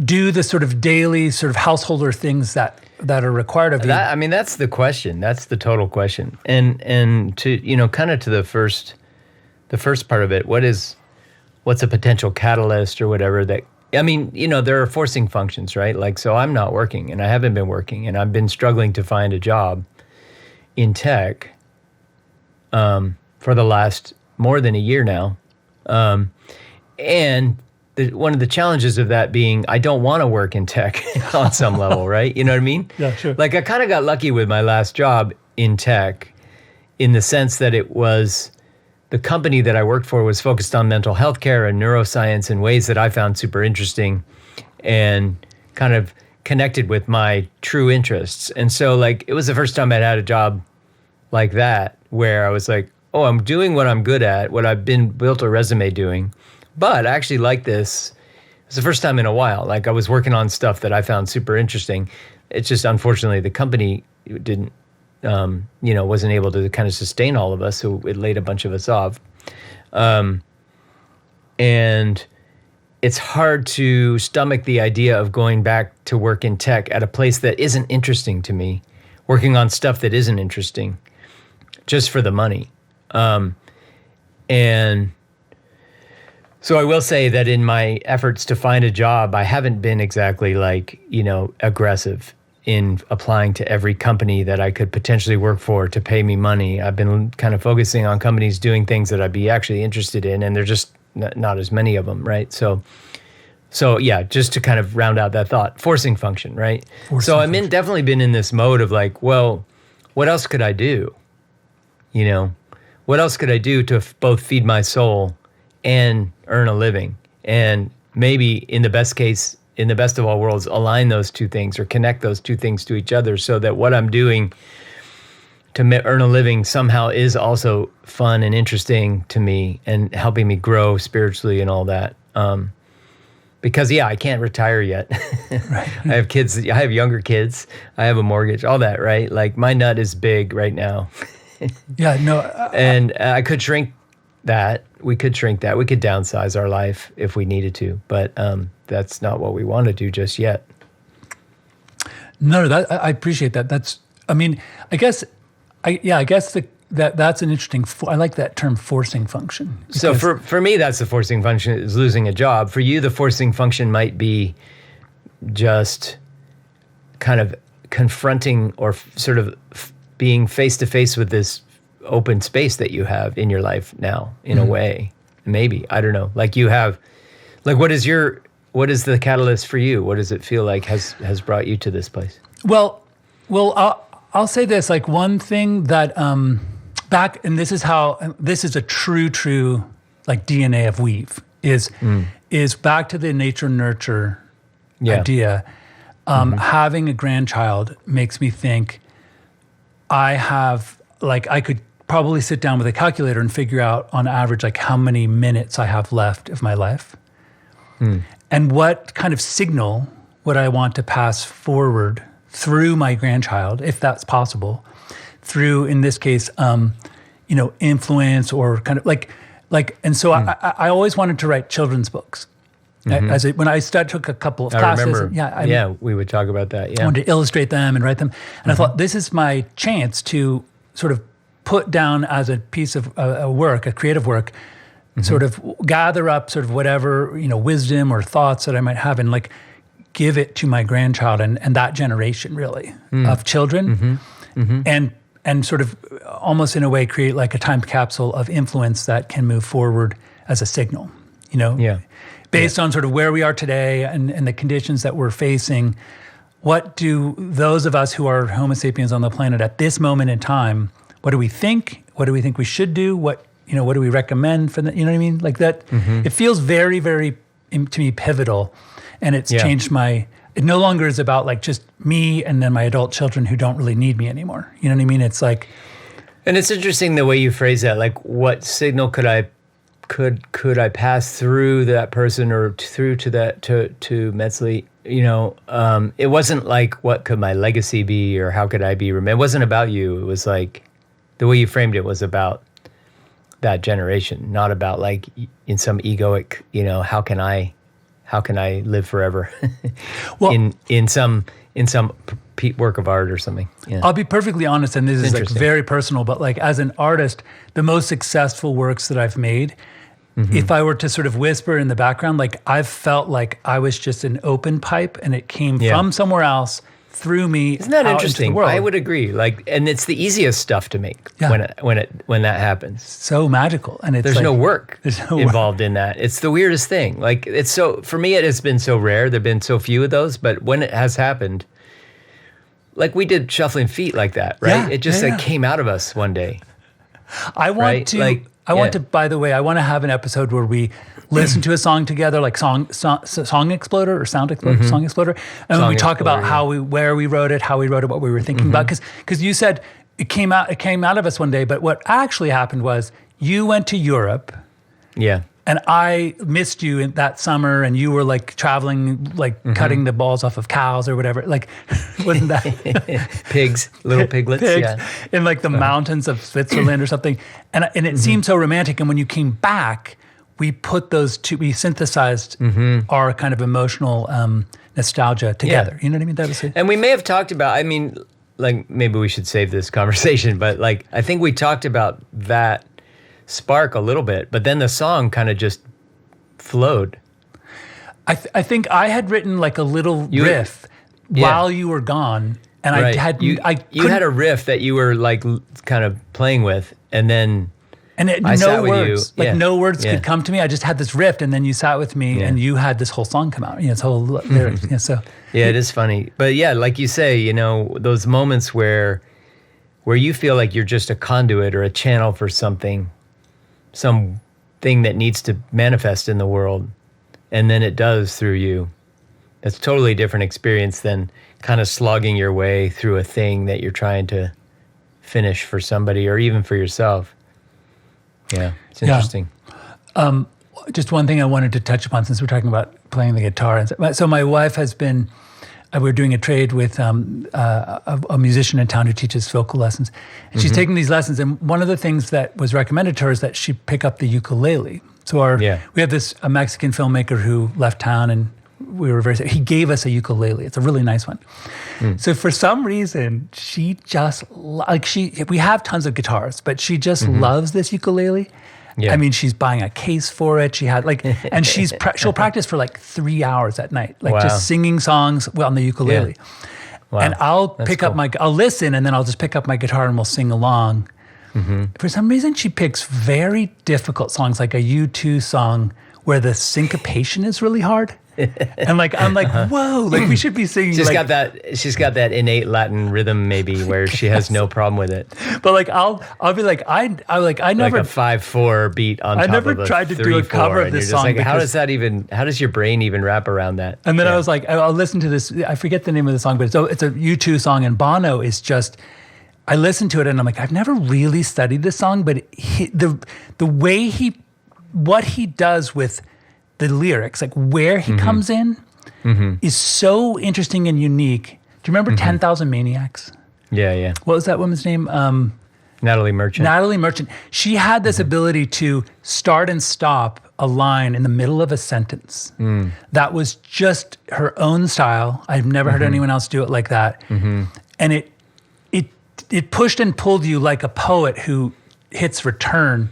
do the sort of daily sort of householder things that are required of you? I mean, that's the question. That's the total question. And to, kind of to the first part of it, what's a potential catalyst or whatever that, I mean, there are forcing functions, right? Like, so I'm not working and I haven't been working and I've been struggling to find a job in tech for the last more than a year now. And one of the challenges of that being, I don't want to work in tech on some level, right? You know what I mean? Yeah, sure. Like I kind of got lucky with my last job in tech in the sense that it was, the company that I worked for was focused on mental health care and neuroscience in ways that I found super interesting and kind of connected with my true interests. And so like, it was the first time I'd had a job like that where I was like, oh, I'm doing what I'm good at, what I've built a resume doing, but I actually like this. It's the first time in a while. Like I was working on stuff that I found super interesting. It's just unfortunately the company didn't, wasn't able to kind of sustain all of us, so it laid a bunch of us off. And it's hard to stomach the idea of going back to work in tech at a place that isn't interesting to me, working on stuff that isn't interesting, just for the money. And so I will say that in my efforts to find a job, I haven't been exactly like, aggressive in applying to every company that I could potentially work for to pay me money. I've been kind of focusing on companies doing things that I'd be actually interested in, and there's just not as many of them, right? So yeah, just to kind of round out that thought, forcing function, right? Definitely been in this mode of like, well, what else could I do? What else could I do to both feed my soul and earn a living? And maybe in the best case, in the best of all worlds, align those two things or connect those two things to each other so that what I'm doing to earn a living somehow is also fun and interesting to me and helping me grow spiritually and all that. Because I can't retire yet. Right. I have kids, I have younger kids, I have a mortgage, all that, right? Like my nut is big right now. Yeah, no. And I could shrink that. We could shrink that. We could downsize our life if we needed to, but that's not what we want to do just yet. No, I appreciate that. That's, I guess that's an interesting. I like that term, forcing function. So for me, that's the forcing function is losing a job. For you, the forcing function might be just kind of confronting or sort of being face to face with this open space that you have in your life now, in a way. Maybe, I don't know. Like you have, like what is the catalyst for you? What does it feel like has brought you to this place? Well, I'll say this, like one thing that back, and this is a true like DNA of Weave is back to the nature nurture idea. Having a grandchild makes me think I could probably sit down with a calculator and figure out on average like how many minutes I have left of my life. And what kind of signal would I want to pass forward through my grandchild, if that's possible, through, in this case, influence or kind of like, and so I always wanted to write children's books. When I took a couple of classes. Remember, we would talk about that. Yeah. I wanted to illustrate them and write them. And I thought, this is my chance to sort of put down as a piece of a creative work, sort of gather up sort of whatever, wisdom or thoughts that I might have and like give it to my grandchild and that generation really of children. And sort of almost in a way create like a time capsule of influence that can move forward as a signal, based on sort of where we are today and the conditions that we're facing. What do those of us who are Homo sapiens on the planet at this moment in time, what do we think? What do we think we should do? What do we recommend for that? You know what I mean? Like that, it feels very, very, to me, pivotal. And it's changed it no longer is about like just me and then my adult children who don't really need me anymore. You know what I mean? It's like. And it's interesting the way you phrase that. Like, what signal could I pass through that person or through to Metzli? It wasn't like, what could my legacy be or how could I be remembered? It wasn't about you. It was like, the way you framed it was about that generation, not about like in some egoic, how can I live forever? Well, in some work of art or something. Yeah. I'll be perfectly honest, and this is like very personal, but like as an artist, the most successful works that I've made, if I were to sort of whisper in the background, like I've felt like I was just an open pipe and it came from somewhere else through me. Isn't that out interesting? Into the world. I would agree. Like, and it's the easiest stuff to make when that happens. So magical, and there's no work involved in that. It's the weirdest thing. Like, it's so, for me, it has been so rare. There've been so few of those, but when it has happened, like we did Shuffling Feet like that, right? Yeah, it just like came out of us one day. I want to. By the way, I want to have an episode where we listen to a song together, like Song Exploder or Sound Exploder, Song Exploder, and we talk about where we wrote it, how we wrote it, what we were thinking about. Because you said it came out of us one day, but what actually happened was you went to Europe. Yeah. And I missed you in that summer, and you were like traveling, like cutting the balls off of cows or whatever. Like, wasn't that little piglets? Pigs in like the mountains of Switzerland or something. And it seemed so romantic. And when you came back, we put those two. We synthesized our kind of emotional nostalgia together. Yeah. You know what I mean? That was it. And we may have talked about. I mean, like maybe we should save this conversation, but like I think we talked about that spark a little bit, but then the song kind of just flowed. I think I had written like a little riff while you were gone, and I had a riff that you were like kind of playing with, and then no words could come to me. I just had this riff, and then you sat with me, and you had this whole song come out. This whole lyrics. It is funny, but like you say, those moments where you feel like you're just a conduit or a channel for something that needs to manifest in the world, and then it does through you. It's a totally different experience than kind of slogging your way through a thing that you're trying to finish for somebody or even for yourself. Yeah, it's interesting. Just one thing I wanted to touch upon since we're talking about playing the guitar. So my wife has been, we're doing a trade with a musician in town who teaches vocal lessons. And she's taking these lessons, and one of the things that was recommended to her is that she pick up the ukulele. So we have a Mexican filmmaker who left town, and he gave us a ukulele. It's a really nice one. So for some reason, she just, we have tons of guitars, but she just loves this ukulele. Yeah. I mean, she's buying a case for it. She had and she'll practice for like 3 hours at night, just singing songs on the ukulele. Yeah. Wow. And I'll I'll listen, and then I'll just pick up my guitar and we'll sing along. For some reason, she picks very difficult songs, like a U2 song where the syncopation is really hard. And like, I'm like, whoa, like we should be singing. She's like, got that innate Latin rhythm maybe where she has no problem with it. but like, I'll be like, I never, Like a 5/4 beat on top never of a tried to do a 3/4, cover of and this you're just song like, how because- does your brain even wrap around that? and then Yeah. I was like, I'll listen to this. I forget the name of the song, but it's a U2 song, and Bono is just. I listened to it and I'm like, I've never really studied this song, but the way what he does with the lyrics, like where he comes in, is so interesting and unique. Do you remember 10,000 Maniacs? Yeah. What was that woman's name? Natalie Merchant. Natalie Merchant. She had this ability to start and stop a line in the middle of a sentence. That was just her own style. I've never heard anyone else do it like that. And it pushed and pulled you like a poet who hits return.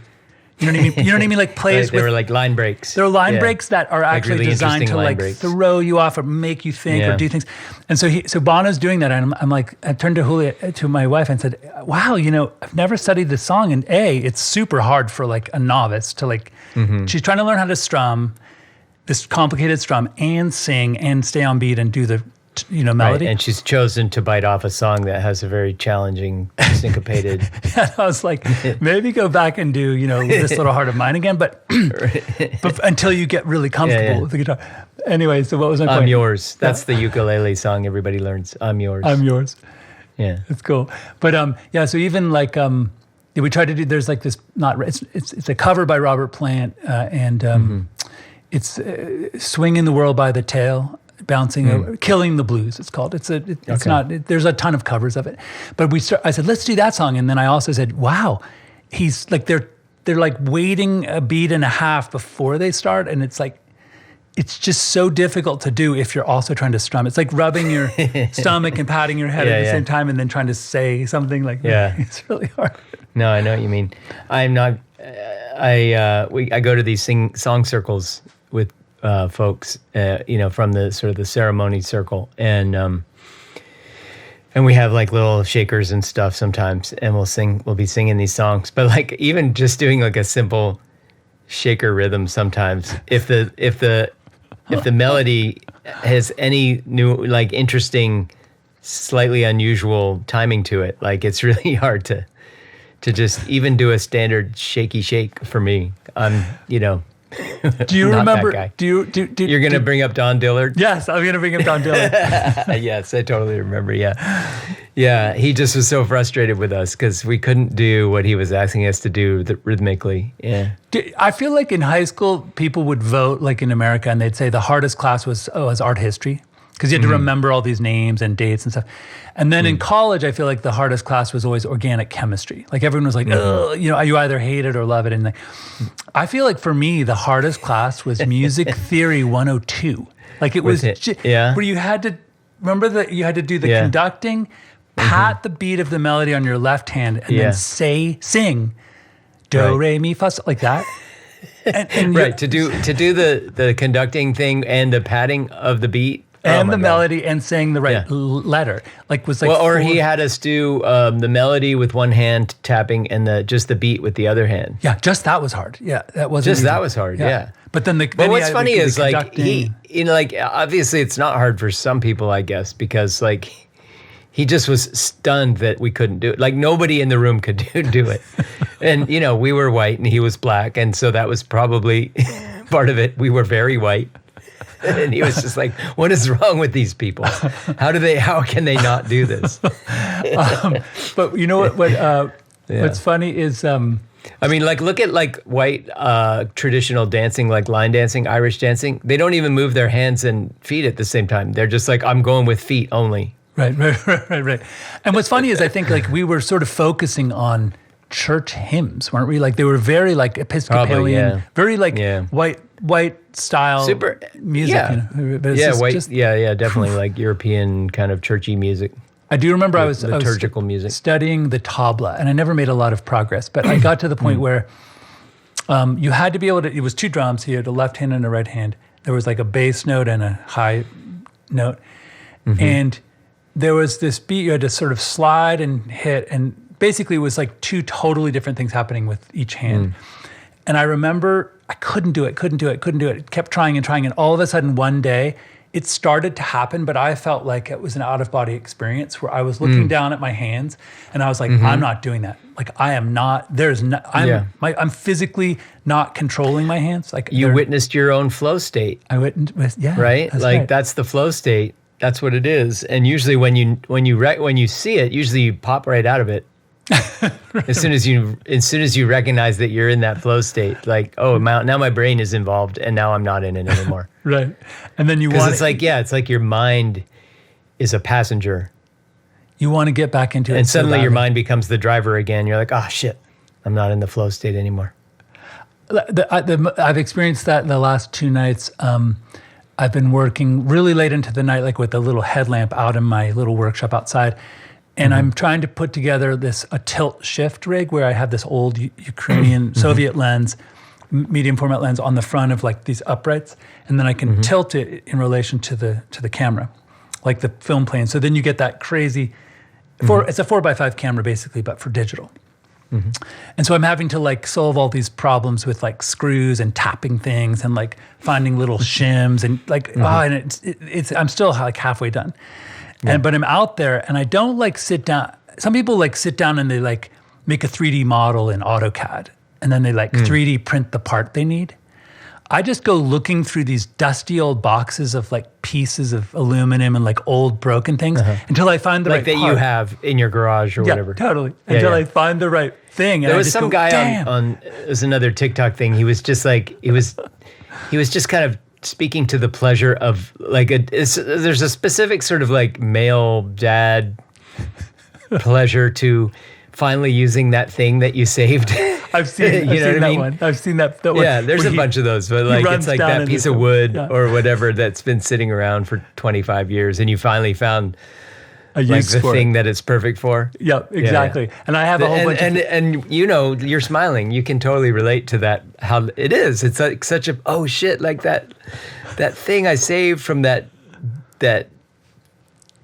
You know what I mean? You know what I mean? Like plays Right, they with. were like line breaks. There are line Yeah. breaks that are actually really designed interesting to line like breaks. throw you off or make you think or Yeah. do things. And so Bono's doing that, and I'm like, I turned to Julia, to my wife, and said, "Wow, I've never studied this song, and it's super hard for like a novice to like." She's trying to learn how to strum this complicated strum and sing and stay on beat and do the melody. Right, and she's chosen to bite off a song that has a very challenging syncopated. And I was like, maybe go back and do, This Little Heart of Mine again, but until you get really comfortable with the guitar. Anyway, so what was my point? I'm yours. That's the ukulele song everybody learns. I'm yours. I'm yours. Yeah. It's cool. But so even like we tried to do, there's like this, it's a cover by Robert Plant and it's Swinging the World by the Tail. Bouncing, Killing the Blues. It's called. It's not. There's a ton of covers of it, but I said let's do that song, and then I also said, wow, he's like they're like waiting a beat and a half before they start, and it's like it's just so difficult to do if you're also trying to strum. It's like rubbing your stomach and patting your head at the same time, and then trying to say something like that. It's really hard. No, I know what you mean. I'm not. I go to these song circles with. Folks, from the sort of the ceremony circle, and we have like little shakers and stuff sometimes, and we'll be singing these songs. But like even just doing like a simple shaker rhythm sometimes, if the melody has any new like interesting, slightly unusual timing to it, like it's really hard to just even do a standard shaky shake for me. Do you Not remember? that guy. Do You're going to bring up Don Dillard? Yes, I'm gonna bring up Don Dillard. Yes, I totally remember. Yeah. He just was so frustrated with us because we couldn't do what he was asking us to do rhythmically. Yeah. I feel like in high school, people would vote like in America, and they'd say the hardest class was art history because you had to remember all these names and dates and stuff. And then in college, I feel like the hardest class was always organic chemistry. Like everyone was like, ugh, you either hate it or love it. And I feel like for me, the hardest class was Music Theory 102. Like it was where you had to remember that you had to do the conducting, pat the beat of the melody on your left hand, and then sing do re mi fa like that. And right to do the conducting thing and the patting of the beat. And the melody and saying the right letter, or he had us do the melody with one hand tapping and just the beat with the other hand. Yeah, just that was hard. Yeah, that wasn't just easy. that was hard. Yeah. But then what's funny is like he, obviously it's not hard for some people, I guess, because like he just was stunned that we couldn't do it. Like nobody in the room could do it, and we were white and he was black, and so that was probably part of it. We were very white. And he was just like, "What is wrong with these people? How can they not do this?" But you know what? What's funny is, I mean, like look at like white traditional dancing, like line dancing, Irish dancing. They don't even move their hands and feet at the same time. They're just like, "I'm going with feet only." Right. And what's funny is I think like we were sort of focusing on church hymns, weren't we? Like they were very like Episcopalian, very like white style super music. But it's definitely like European kind of churchy music. I do remember I was liturgical music studying the tabla, and I never made a lot of progress, but I got to the point where you had to be able to. It was two drums. He had a left hand and a right hand. There was like a bass note and a high note, and there was this beat you had to sort of slide and hit, and basically it was like two totally different things happening with each hand. And I remember I couldn't do it. Kept trying and trying. And all of a sudden one day it started to happen, but I felt like it was an out of body experience where I was looking down at my hands and I was like, I'm not doing that. Like I am not, I'm physically not controlling my hands. Like you witnessed your own flow state. I witnessed, yeah. Right? That's Like right. that's the flow state. That's what it is. And usually when you see it, usually you pop right out of it. As soon as you recognize that you're in that flow state, like, oh, now my brain is involved and now I'm not in it anymore. Right. And then Because it's like your mind is a passenger. you want to get back into it. And so suddenly your badly. mind becomes the driver again. You're like, oh shit, I'm not in the flow state anymore. I've experienced that the last 2 nights. I've been working really late into the night, like with a little headlamp out in my little workshop outside. And I'm trying to put together a tilt shift rig where I have this old Ukrainian Soviet lens, medium format lens on the front of like these uprights. And then I can tilt it in relation to the camera, like the film plane. So then you get that crazy, it's a 4x5 camera basically, but for digital. And so I'm having to like solve all these problems with like screws and tapping things and like finding little shims and like, and it's I'm still like halfway done. But I'm out there and I don't like sit down. Some people like sit down and they like make a 3D model in AutoCAD and then they like 3D print the part they need. I just go looking through these dusty old boxes of like pieces of aluminum and like old broken things until I find the right Like that part. you have in your garage or whatever. Totally. Until I find the right thing. And There I was just some go, guy "Damn." on it was another TikTok thing. He was just like he was just kind of speaking to the pleasure of like there's a specific sort of like male dad pleasure to finally using that thing that you saved. I've seen that one. I've seen that one. Yeah, there's a bunch of those, but like it's like that piece of wood or whatever that's been sitting around for 25 years and you finally found a like use the for thing it. that it's perfect for. Yep, exactly. And I have a whole bunch of and you know, you're smiling. You can totally relate to that. How it is. It's like such a oh shit, like that thing I saved from that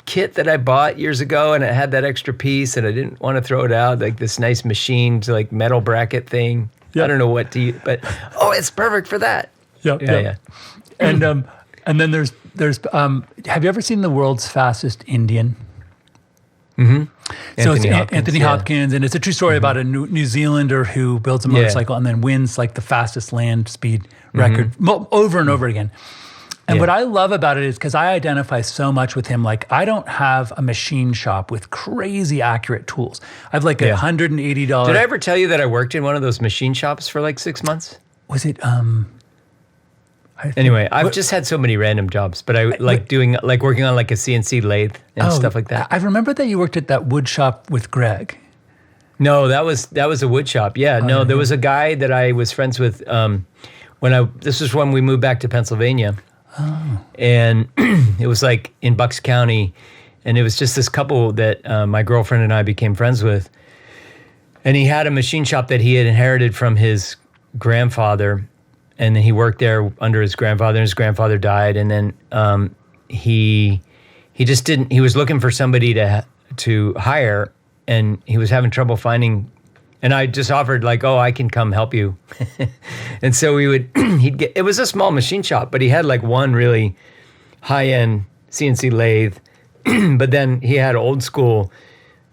kit that I bought years ago, and it had that extra piece, and I didn't want to throw it out. Like this nice machined like metal bracket thing. Yep. I don't know what to use, but it's perfect for that. Yep. And then there's have you ever seen The World's Fastest Indian? So it's Anthony Hopkins, and it's a true story about a New Zealander who builds a motorcycle and then wins like the fastest land speed record over and over again. And what I love about it is because I identify so much with him. Like I don't have a machine shop with crazy accurate tools. I have like $180. Did I ever tell you that I worked in one of those machine shops for like 6 months? Was it? Anyway, I've just had so many random jobs, but I like working on like a CNC lathe and stuff like that. I remember that you worked at that wood shop with Greg. No, that was a wood shop. Yeah, there was a guy that I was friends with this was when we moved back to Pennsylvania. Oh. And it was like in Bucks County, and it was just this couple that my girlfriend and I became friends with. And he had a machine shop that he had inherited from his grandfather. And then he worked there under his grandfather, and his grandfather died. And then he just didn't. He was looking for somebody to hire, and he was having trouble finding. And I just offered like, oh, I can come help you. And so it was a small machine shop, but he had like one really high-end CNC lathe. But then he had old school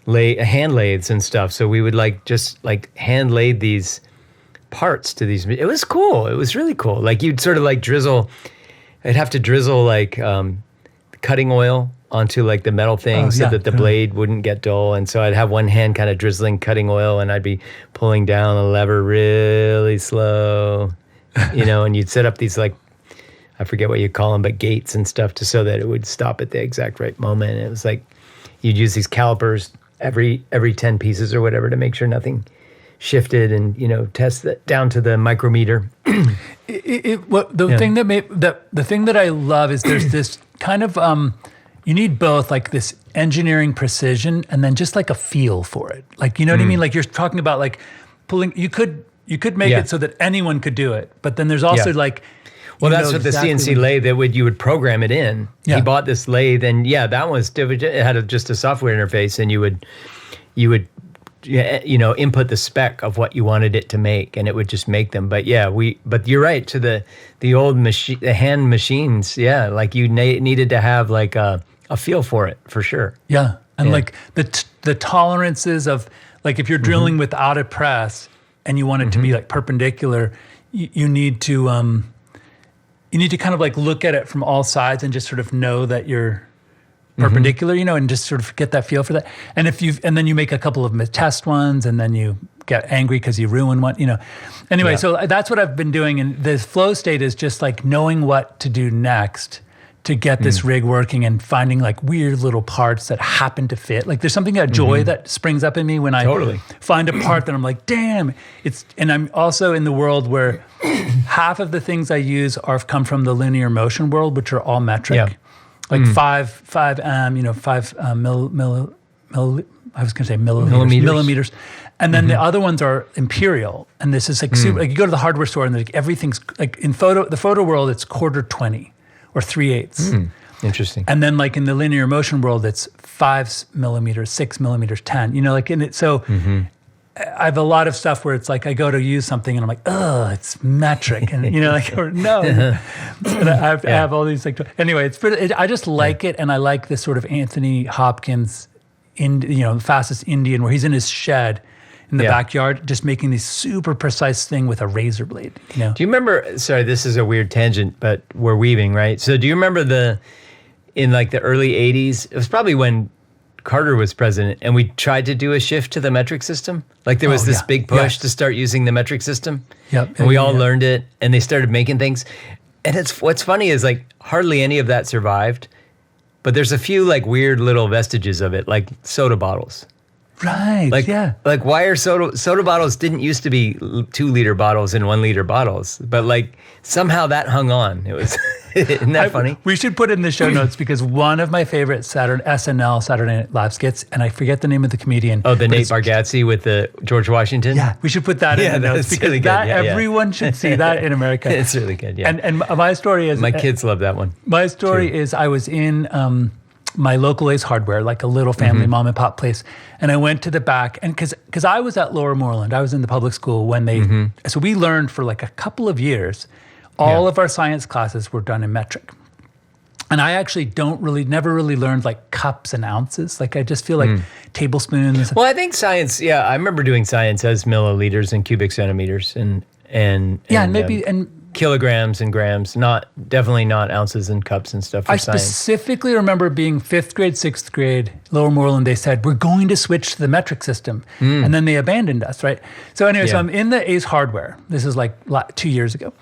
hand lathes and stuff. So we would like just like hand lathe these parts to these. It was cool. It was really cool. Like you'd sort of like I'd have to drizzle like cutting oil onto like the metal thing so that the blade wouldn't get dull. And so I'd have one hand kind of drizzling cutting oil and I'd be pulling down the lever really slow, and you'd set up these like, I forget what you call them, but gates and stuff so that it would stop at the exact right moment. And it was like, you'd use these calipers every 10 pieces or whatever to make sure nothing shifted and, test that down to the micrometer. The thing that I love is there's this kind of, you need both like this engineering precision and then just like a feel for it. Like, you know what I mean? Like you're talking about like pulling, you could make it so that anyone could do it. But then there's also like, well, that's what exactly the CNC lathe you would program it in. Yeah. He bought this lathe and that was, it had just a software interface and you would input the spec of what you wanted it to make, and it would just make them. But yeah, but you're right, to the old machine, the hand machines. Yeah, like you needed to have like a feel for it, for sure. Yeah, and like the tolerances of, like, if you're drilling without a press and you want it to be like perpendicular, you need to kind of like look at it from all sides and just sort of know that you're perpendicular, and just sort of get that feel for that. And then you make a couple of test ones, and then you get angry because you ruin one, Anyway, so that's what I've been doing. And the flow state is just like knowing what to do next to get this rig working, and finding like weird little parts that happen to fit. Like there's something, a joy that springs up in me when I find a part that I'm like, damn, and I'm also in the world where half of the things I use come from the linear motion world, which are all metric. Yeah. Like I was going to say millimeters. And then the other ones are imperial. And this is like super, like you go to the hardware store and like everything's like in the photo world, it's 1/4 or 3/8. Interesting. And then like in the linear motion world, it's 5 millimeters, 6 millimeters, 10, like in it. So I have a lot of stuff where it's like I go to use something and I'm like, oh, it's metric, and or no. And I have all these like. Anyway, I just like it, and I like this sort of Anthony Hopkins, fastest Indian, where he's in his shed in the backyard, just making this super precise thing with a razor blade. Do you remember? Sorry, this is a weird tangent, but we're weaving, right? So do you remember in like the early '80s? It was probably when Carter was president, and we tried to do a shift to the metric system. Like there was this big push to start using the metric system. Yep. And we all learned it, and they started making things. And what's funny is like hardly any of that survived, but there's a few like weird little vestiges of it, like soda bottles. Right. Like why are soda bottles didn't used to be 2-liter bottles and 1-liter bottles, but like somehow that hung on. It was isn't that funny? We should put it in the show notes, because one of my favorite SNL Saturday Night Live skits, and I forget the name of the comedian. Oh, the Nate Bargatze with the George Washington. Yeah, we should put that in the notes, because really good. Everyone should see that in America. It's really good. Yeah. And my story is my kids love that one. My story is I was in my local Ace Hardware, like a little family mom and pop place. And I went to the back, and because I was at Lower Moreland, I was in the public school when so we learned for like a couple of years, all of our science classes were done in metric. And I actually never really learned like cups and ounces. Like I just feel like tablespoons. Well, I think science, I remember doing science as milliliters and cubic centimeters and kilograms and grams, definitely not ounces and cups and stuff for science. I specifically remember being 5th grade, 6th grade, Lower Moreland, they said, we're going to switch to the metric system. And then they abandoned us, right? So anyway, so I'm in the Ace Hardware. This is like 2 years ago.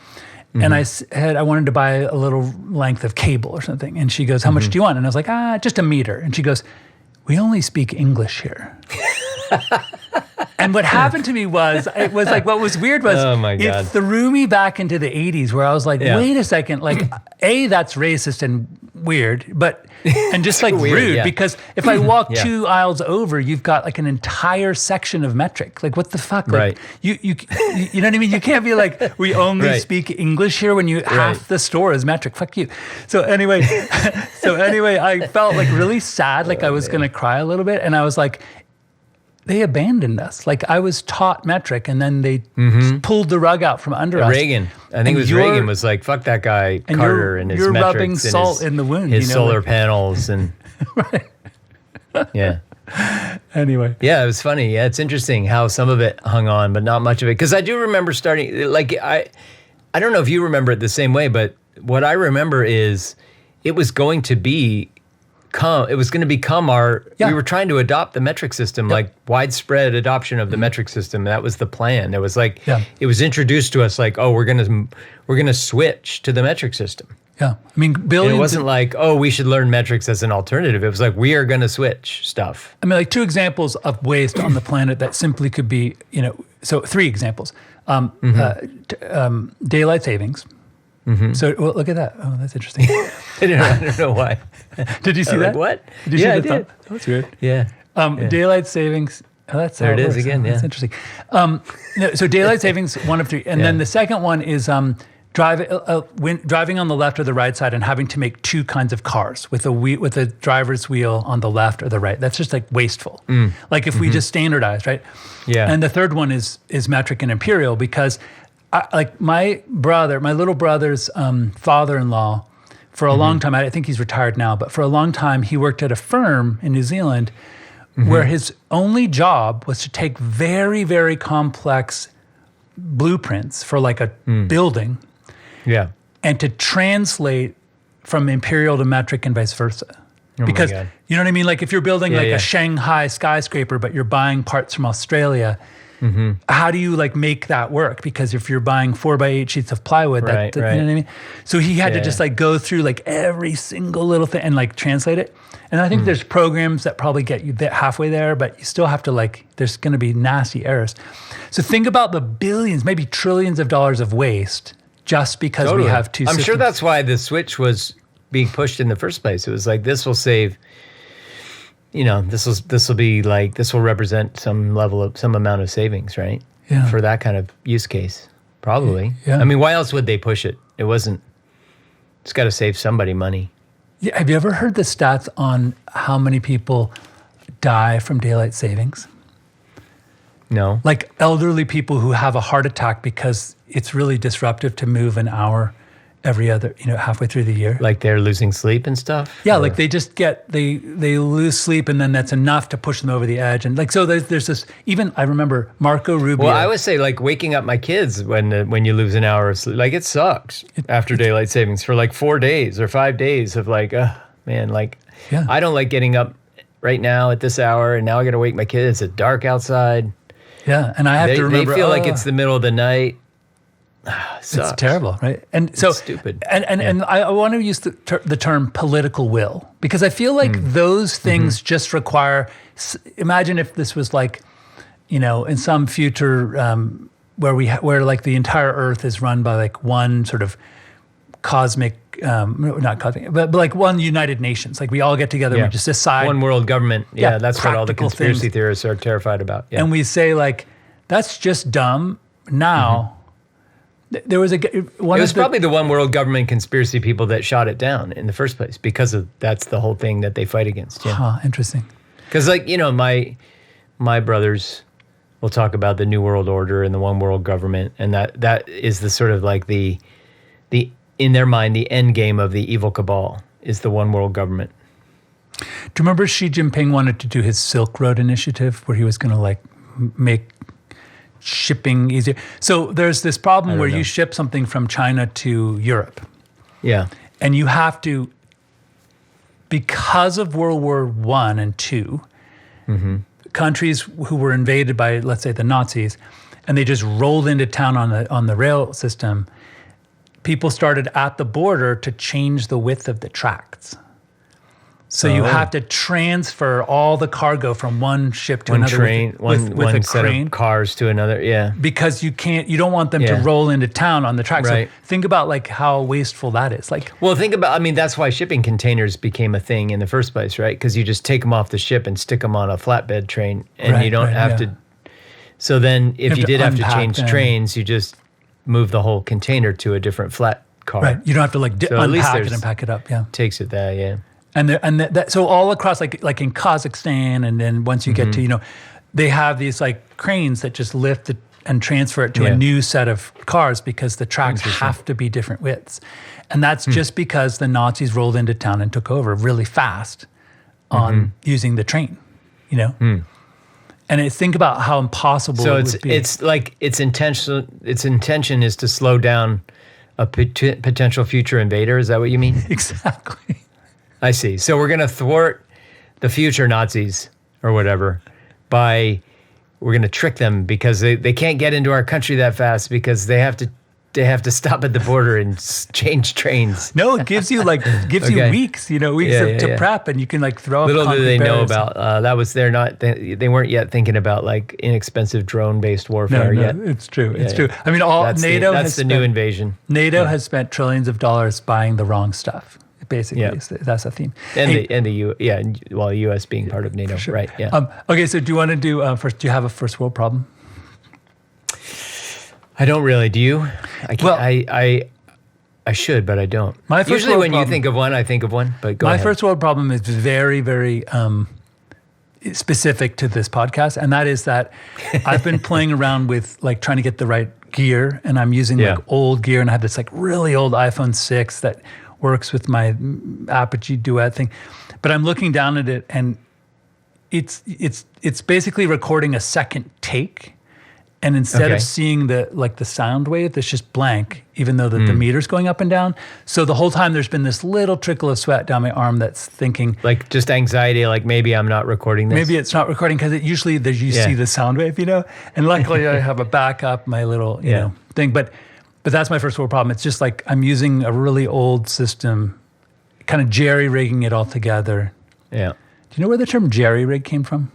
And I said I wanted to buy a little length of cable or something. And she goes, how much do you want? And I was like, just a meter. And she goes, we only speak English here. And what happened to me was, what was weird was, oh my God, it threw me back into the 80s, where I was like, wait a second, like, that's racist and weird, and just like weird, rude, because if I walk 2 aisles over, you've got like an entire section of metric. Like, what the fuck? Like, you know what I mean? You can't be like, we only speak English here, when half the store is metric. Fuck you. So anyway, I felt like really sad, like I was going to cry a little bit, and I was like, they abandoned us. Like I was taught metric, and then they pulled the rug out from under us. Reagan, I think it was Reagan, was like, "Fuck that guy Carter and his metrics." You're rubbing salt in the wound. His solar panels and Anyway, it was funny. Yeah, it's interesting how some of it hung on, but not much of it. Because I do remember starting. Like I don't know if you remember it the same way, but what I remember is it was going to become our, we were trying to adopt the metric system, like widespread adoption of the metric system. That was the plan. It was like, it was introduced to us like, oh, we're going to switch to the metric system. Yeah. I mean, billions. And it wasn't like, oh, we should learn metrics as an alternative. It was like, we are going to switch stuff. I mean, like 2 examples of waste on the planet that simply could be, so 3 examples. Daylight savings. So look at that. Oh, that's interesting. I don't know why. Did you see that? Like, what? Did you see I the did. Oh, that's weird. Yeah. Daylight savings. Oh, that's there. It is again. That's interesting. So daylight savings, 1 of 3, and then the second one is driving on the left or the right side and having to make two kinds of cars with a driver's wheel on the left or the right. That's just like wasteful. Like if we just standardize, right? Yeah. And the third one is metric and imperial, because like my little brother's father-in-law, for a long time, I think he's retired now, but for a long time, he worked at a firm in New Zealand where his only job was to take very, very complex blueprints for like a building, and to translate from imperial to metric and vice versa. Because you know what I mean? Like if you're building a Shanghai skyscraper, but you're buying parts from Australia, how do you like make that work? Because if you're buying 4x8 sheets of plywood, you know what I mean? So he had to just like go through like every single little thing and like translate it. And I think there's programs that probably get you halfway there, but you still have to like, there's going to be nasty errors. So think about the billions, maybe trillions of dollars of waste just because we have two systems. I'm sure that's why the switch was being pushed in the first place. It was like, this will save, this will represent some amount of savings, right? Yeah. For that kind of use case, probably. Yeah. I mean, why else would they push it? It's got to save somebody money. Yeah, have you ever heard the stats on how many people die from daylight savings? No. Like elderly people who have a heart attack because it's really disruptive to move an hour every other, halfway through the year. Like they're losing sleep and stuff? Yeah, like they just they lose sleep, and then that's enough to push them over the edge. And like, so there's this, even I remember Marco Rubio. Well, I would say like waking up my kids when you lose an hour of sleep, like it sucks after daylight savings for like 4 days or 5 days of like, man, like I don't like getting up right now at this hour and now I got to wake my kids. It's dark outside. Yeah, and I have to remember. They feel like it's the middle of the night. It's terrible, right? And so it's stupid. And I want to use the term political will, because I feel like those things just require. Imagine if this was like, in some future where like the entire Earth is run by like one sort of cosmic, not cosmic, but like one United Nations. Like we all get together and we just decide one world government. Yeah, that's what all the conspiracy things. theorists are terrified about. Yeah. And we say like, that's just dumb. Now. There was it was probably the one world government conspiracy people that shot it down in the first place, because that's the whole thing that they fight against. Yeah. Huh, interesting. Because like, my brothers will talk about the New World Order and the one world government, and that is the sort of like the in their mind, the end game of the evil cabal is the one world government. Do you remember Xi Jinping wanted to do his Silk Road initiative where he was going to like make shipping easier? So there's this problem where you ship something from China to Europe. Yeah. And you have to, because of World War I and II, countries who were invaded by, let's say, the Nazis, and they just rolled into town on the rail system, people started at the border to change the width of the tracts. So you have to transfer all the cargo from one ship to another with a set crane. Of cars to another, yeah. Because you don't want them to roll into town on the track. Right. So think about like how wasteful that is. Like, well, that's why shipping containers became a thing in the first place, right? Because you just take them off the ship and stick them on a flatbed train, and you don't have to. So then, if you did have to change trains, you just move the whole container to a different flat car. Right. You don't have to like unpack it and pack it up. Yeah. Takes it there, yeah. And so all across, like in Kazakhstan, and then once you get to, they have these like cranes that just lift it and transfer it to a new set of cars, because the tracks have to be different widths. And that's just because the Nazis rolled into town and took over really fast on using the train, And think about how impossible it would be. It's like its intention is to slow down a potential future invader. Is that what you mean? Exactly. I see. So we're going to thwart the future Nazis or whatever we're going to trick them, because they can't get into our country that fast, because they have to stop at the border and change trains. No, it gives you you weeks, to prep, and you can like throw up little do they know barriers. About they weren't yet thinking about like inexpensive drone-based warfare yet. It's true. It's true. I mean, that's the new invasion. NATO has spent trillions of dollars buying the wrong stuff. Basically, that's a theme. And the U.S. being part of NATO, right? Yeah. Okay, so do you want to do first? Do you have a first world problem? I don't really. Do you? I should, but I don't. My first Usually world when you problem- think of one, I think of one, but go My ahead. first world problem is very, very specific to this podcast, and that is that I've been playing around with like trying to get the right gear, and I'm using like old gear, and I have this like really old iPhone 6 that works with my Apogee Duet thing, but I'm looking down at it, and it's basically recording a second take. And instead of seeing the sound wave, it's just blank, even though the meter's going up and down. So the whole time there's been this little trickle of sweat down my arm that's thinking, like just anxiety, like maybe I'm not recording this. maybe it's not recording because usually you see the sound wave, And luckily I have a backup, my little you know thing. But that's my first world problem. It's just like I'm using a really old system, kind of jerry rigging it all together. Yeah. Do you know where the term jerry rig came from?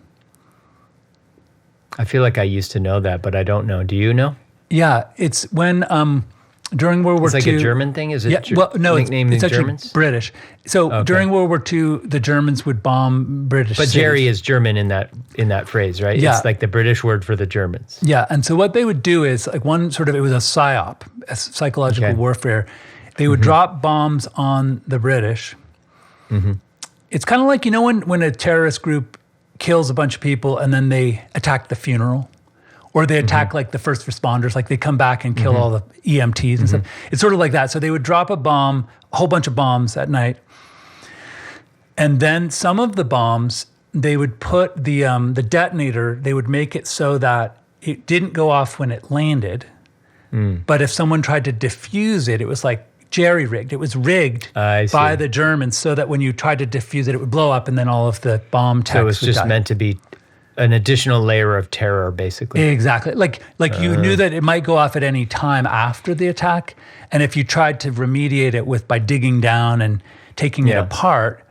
I feel like I used to know that, but I don't know. Do you know? Yeah, it's when during World War II. It's like a German thing? Is it nicknamed it's in actually Germans? British. So during World War II, the Germans would bomb British But cities. Jerry is German in that phrase, right? Yeah. It's like the British word for the Germans. Yeah, and so what they would do is like it was a psyop, a psychological warfare. They would drop bombs on the British. Mm-hmm. It's kind of like, when a terrorist group kills a bunch of people and then they attack the funeral, or they attack like the first responders, like they come back and kill all the EMTs and stuff. It's sort of like that. So they would drop a whole bunch of bombs at night, and then some of the bombs they would put the detonator. They would make it so that it didn't go off when it landed, but if someone tried to defuse it, it was like jerry rigged. It was rigged by the Germans so that when you tried to defuse it, it would blow up and then all of the bomb techs So it was would just die. meant to be an additional layer of terror, basically. Exactly. Like you knew that it might go off at any time after the attack. And if you tried to remediate it by digging down and taking it apart,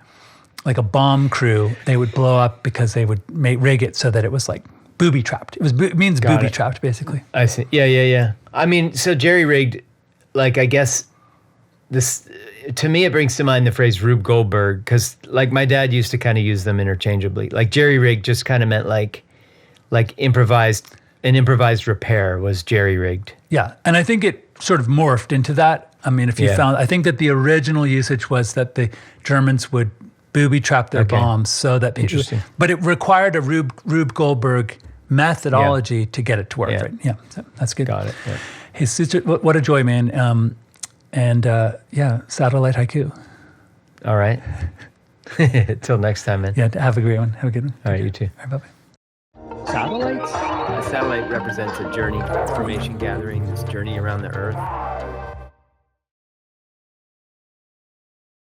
like a bomb crew, they would blow up because they would rig it so that it was like booby trapped. It means booby trapped, basically. I see. Yeah. I mean, so jerry rigged, like, I guess this, to me, it brings to mind the phrase Rube Goldberg, because like my dad used to kind of use them interchangeably. Like jerry rigged just kind of meant like an improvised repair was jerry rigged. Yeah, and I think it sort of morphed into that. I mean, I think that the original usage was that the Germans would booby trap their bombs so that people, but it required a Rube Goldberg methodology to get it to work. Right? Yeah, so that's good. Got it. Yeah. Hey, sister, what a joy, man. Satellite Haiku. All right. Till next time, man. Yeah, have a great one. Have a good one. All right, you too. All right, bye-bye. Satellites? A satellite represents a journey, information gathering, this journey around the Earth.